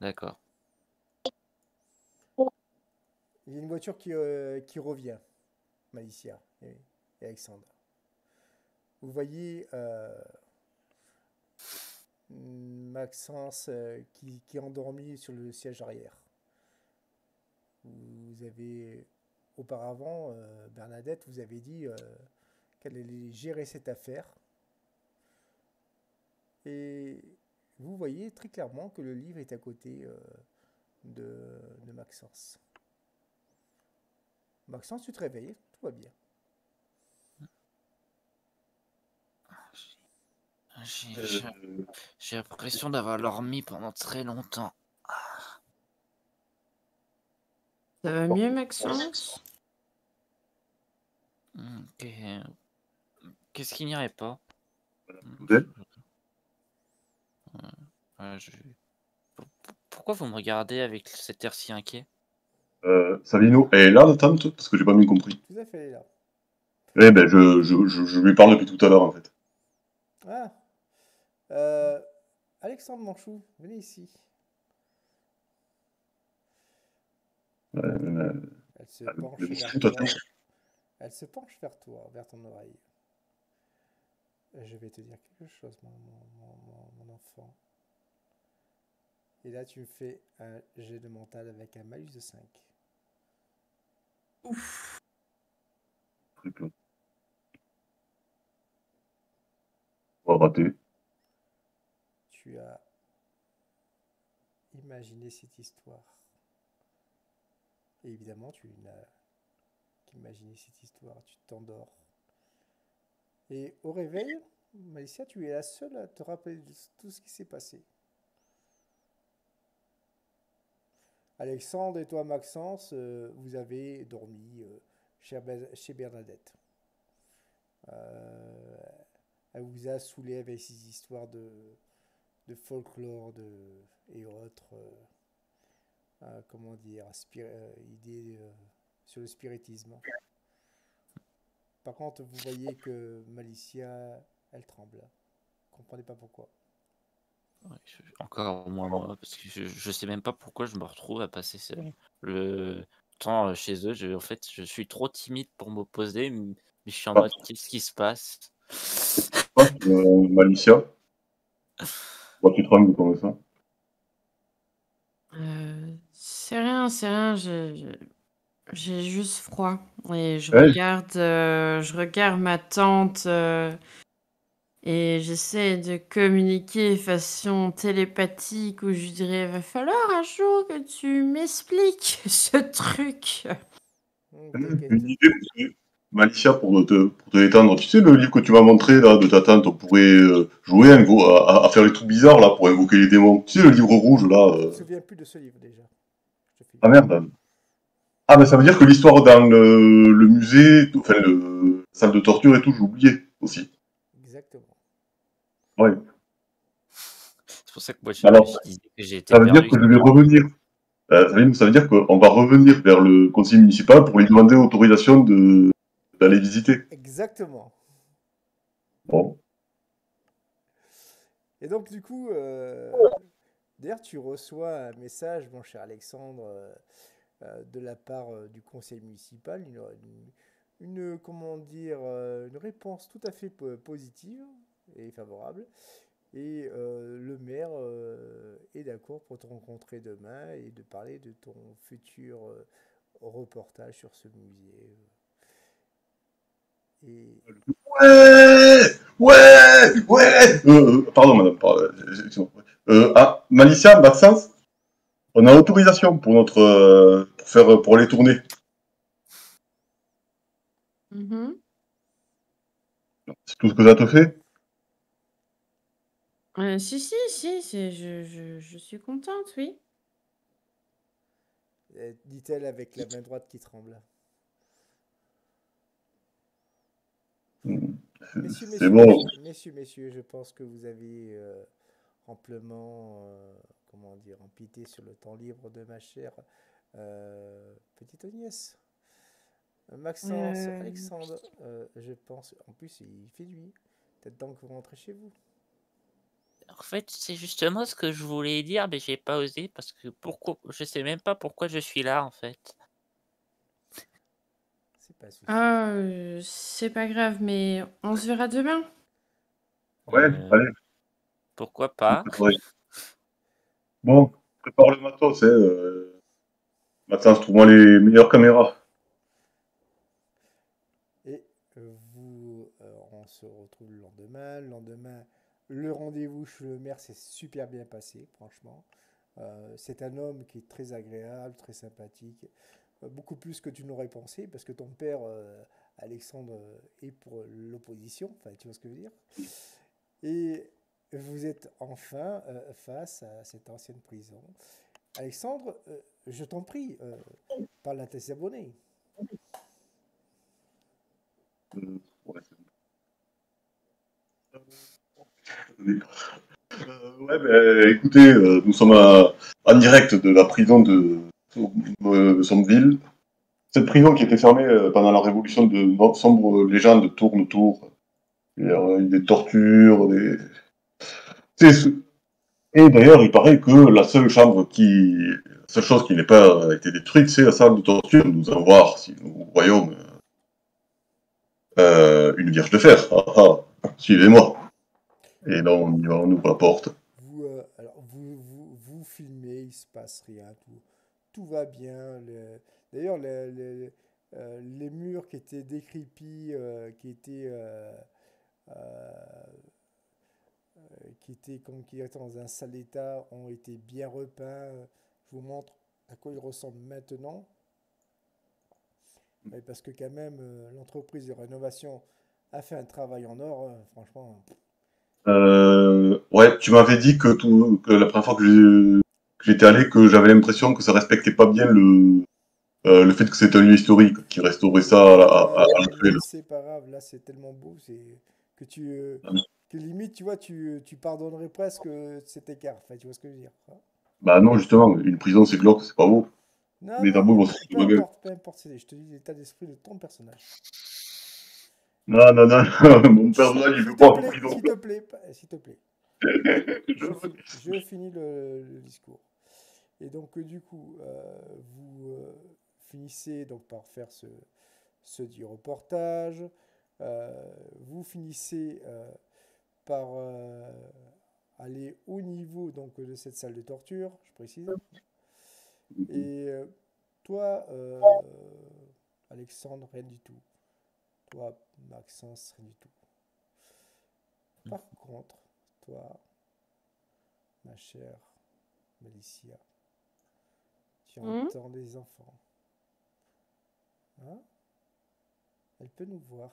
D'accord. Il y a une voiture qui revient, Malicia et Alexandre. Vous voyez Maxence qui est endormi sur le siège arrière. Vous avez auparavant, Bernadette, vous avez dit qu'elle allait gérer cette affaire. Et vous voyez très clairement que le livre est à côté de Maxence. Maxence, tu te réveilles, tout va bien. J'ai l'impression d'avoir dormi pendant très longtemps. Ça va mieux, Maxence? Ok. Qu'est-ce qui n'irait pas? Pourquoi vous me regardez avec cet air si inquiet? Savino, elle est là, la tante? Parce que j'ai pas bien compris. Tout à fait, elle est là. Eh ben, je lui parle depuis tout à l'heure, en fait. Ah, Alexandre Manchou, venez ici. Elle se penche Le vers biscuit, toi. attends. Elle se penche vers toi, vers ton oreille. Je vais te dire quelque chose, mon enfant. Et là, tu me fais un jet de mental avec un malus de 5. On va rater. Tu as imaginé cette histoire. Et évidemment, tu n'as qu'imaginé cette histoire. Tu t'endors. Et au réveil, Malicia, tu es la seule à te rappeler de tout ce qui s'est passé. Alexandre et toi, Maxence, vous avez dormi chez Bernadette. Elle vous a saoulé avec ces histoires de folklore et autres, comment dire, idées sur le spiritisme. Par contre, vous voyez que Malicia, elle tremble. Vous comprenez pas pourquoi. Ouais, encore moins moi, parce que je sais même pas pourquoi je me retrouve à passer le temps chez eux. En fait, je suis trop timide pour m'opposer, mais je suis en Ah, mode qu'est-ce qui se passe? Malicia. Pourquoi tu trembles comme ça? C'est rien, c'est rien. J'ai juste froid. Et Ouais, je regarde ma tante et j'essaie de communiquer façon télépathique où je lui dirais, va falloir un jour que tu m'expliques ce truc. T'inquiète. une idée, parce que Malicia, pour te détendre, tu sais, le livre que tu m'as montré, là, de ta tante, on pourrait jouer à faire les trucs bizarres, là, pour invoquer les démons. Tu sais, le livre rouge, là. Je ne me souviens plus de ce livre déjà. Ah merde. Ah, ben ça veut dire que l'histoire dans le musée, enfin, la salle de torture et tout, j'ai oublié aussi. Exactement. Ouais. C'est pour ça que moi Alors, je disais que j'ai été ça veut dire perdu. que je vais revenir. Ça veut dire qu'on va revenir vers le conseil municipal pour lui demander l'autorisation d'aller visiter. Exactement. Bon. Et donc, du coup, d'ailleurs, tu reçois un message, mon cher Alexandre, de la part du conseil municipal, comment dire, une réponse tout à fait positive et favorable. Et le maire est d'accord pour te rencontrer demain et de parler de ton futur reportage sur ce musée. Et Ouais. Pardon, madame. Excusez-moi. Malicia, Maxence, on a autorisation pour pour les tourner. Mhm. C'est tout ce que ça te fait? Si, je suis contente, oui. dit-elle avec la main droite qui tremble. Messieurs, C'est messieurs, bon. messieurs, je pense que vous avez amplement, comment dire, empiété sur le temps libre de ma chère petite nièce. Maxence, Euh, Alexandre, je pense, en plus il fait nuit, peut-être temps que vous rentrez chez vous. En fait, c'est justement ce que je voulais dire, mais j'ai pas osé parce que je sais même pas pourquoi je suis là en fait. C'est pas un souci. c'est pas grave, mais on se verra demain. Ouais, allez. Pourquoi pas? Bon, prépare le matos, hein. Maxence, trouve-moi les meilleures caméras. Et on se retrouve le lendemain. Le lendemain, le rendez-vous chez le maire s'est super bien passé, franchement. C'est un homme qui est très agréable, très sympathique, beaucoup plus que tu n'aurais pensé, parce que ton père, Alexandre, est pour l'opposition, enfin, tu vois ce que je veux dire. Et vous êtes enfin face à cette ancienne prison. Alexandre, je t'en prie, parle à tes abonnés. Ouais, ouais, ben, écoutez, nous sommes en direct de la prison de Somerville. Cette prison qui était fermée pendant la révolution de sombres légendes tourne autour. Il y a eu des tortures, des... C'est ce- Et d'ailleurs, il paraît que la seule chose qui n'est pas été détruite, c'est la salle de torture. Nous allons voir si nous voyons une vierge de fer. Ah, ah, suivez-moi. Et là, on y va, on ouvre la porte. Vous filmez, il se passe rien, tout va bien. D'ailleurs, les murs qui étaient décrépits, euh, qui étaient dans un sale état, ont été bien repeints. Je vous montre à quoi ils ressemblent maintenant. Ouais, parce que quand même, l'entreprise de rénovation a fait un travail en or, franchement. Ouais, tu m'avais dit que la première fois que j'étais allé, que j'avais l'impression que ça respectait pas bien le fait que c'était un lieu historique, qui restaurait ça à l'actuel. Mais c'est pas grave, là c'est tellement beau, c'est que que limite, tu vois, tu pardonnerais presque cet écart. Enfin, tu vois ce que je veux dire. Hein. Bah non, justement, une prison c'est glauque, c'est pas beau. Non, Les non, tabous mais vont se foutre de ma gueule. peu importe, je te dis l'état d'esprit de ton personnage. Non, non, non, mon personnage il veut pas en prison. S'il te plaît, Je veux- je finis le discours. Et donc, du coup, vous finissez donc par faire ce dit reportage. Vous finissez par aller au niveau donc, de cette salle de torture, je précise. Et toi, Alexandre, rien du tout. Toi, Maxence, rien du tout. Par contre, toi, ma chère Malicia, tu Hmm. entends des enfants. Hein? Elle peut nous voir.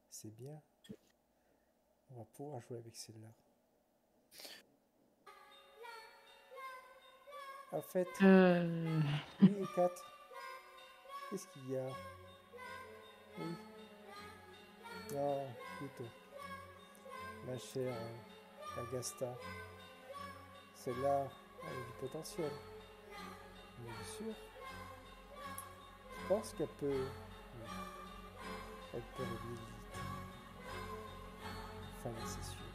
C'est bien. On va pouvoir jouer avec celle-là. En fait, Euh, oui, Kat, qu'est-ce qu'il y a? Oui. Non, écoute, ma chère Agasta, celle-là, elle a du potentiel. Mais bien sûr, je pense qu'elle peut. Oui, elle peut régler vite. Fin de la session.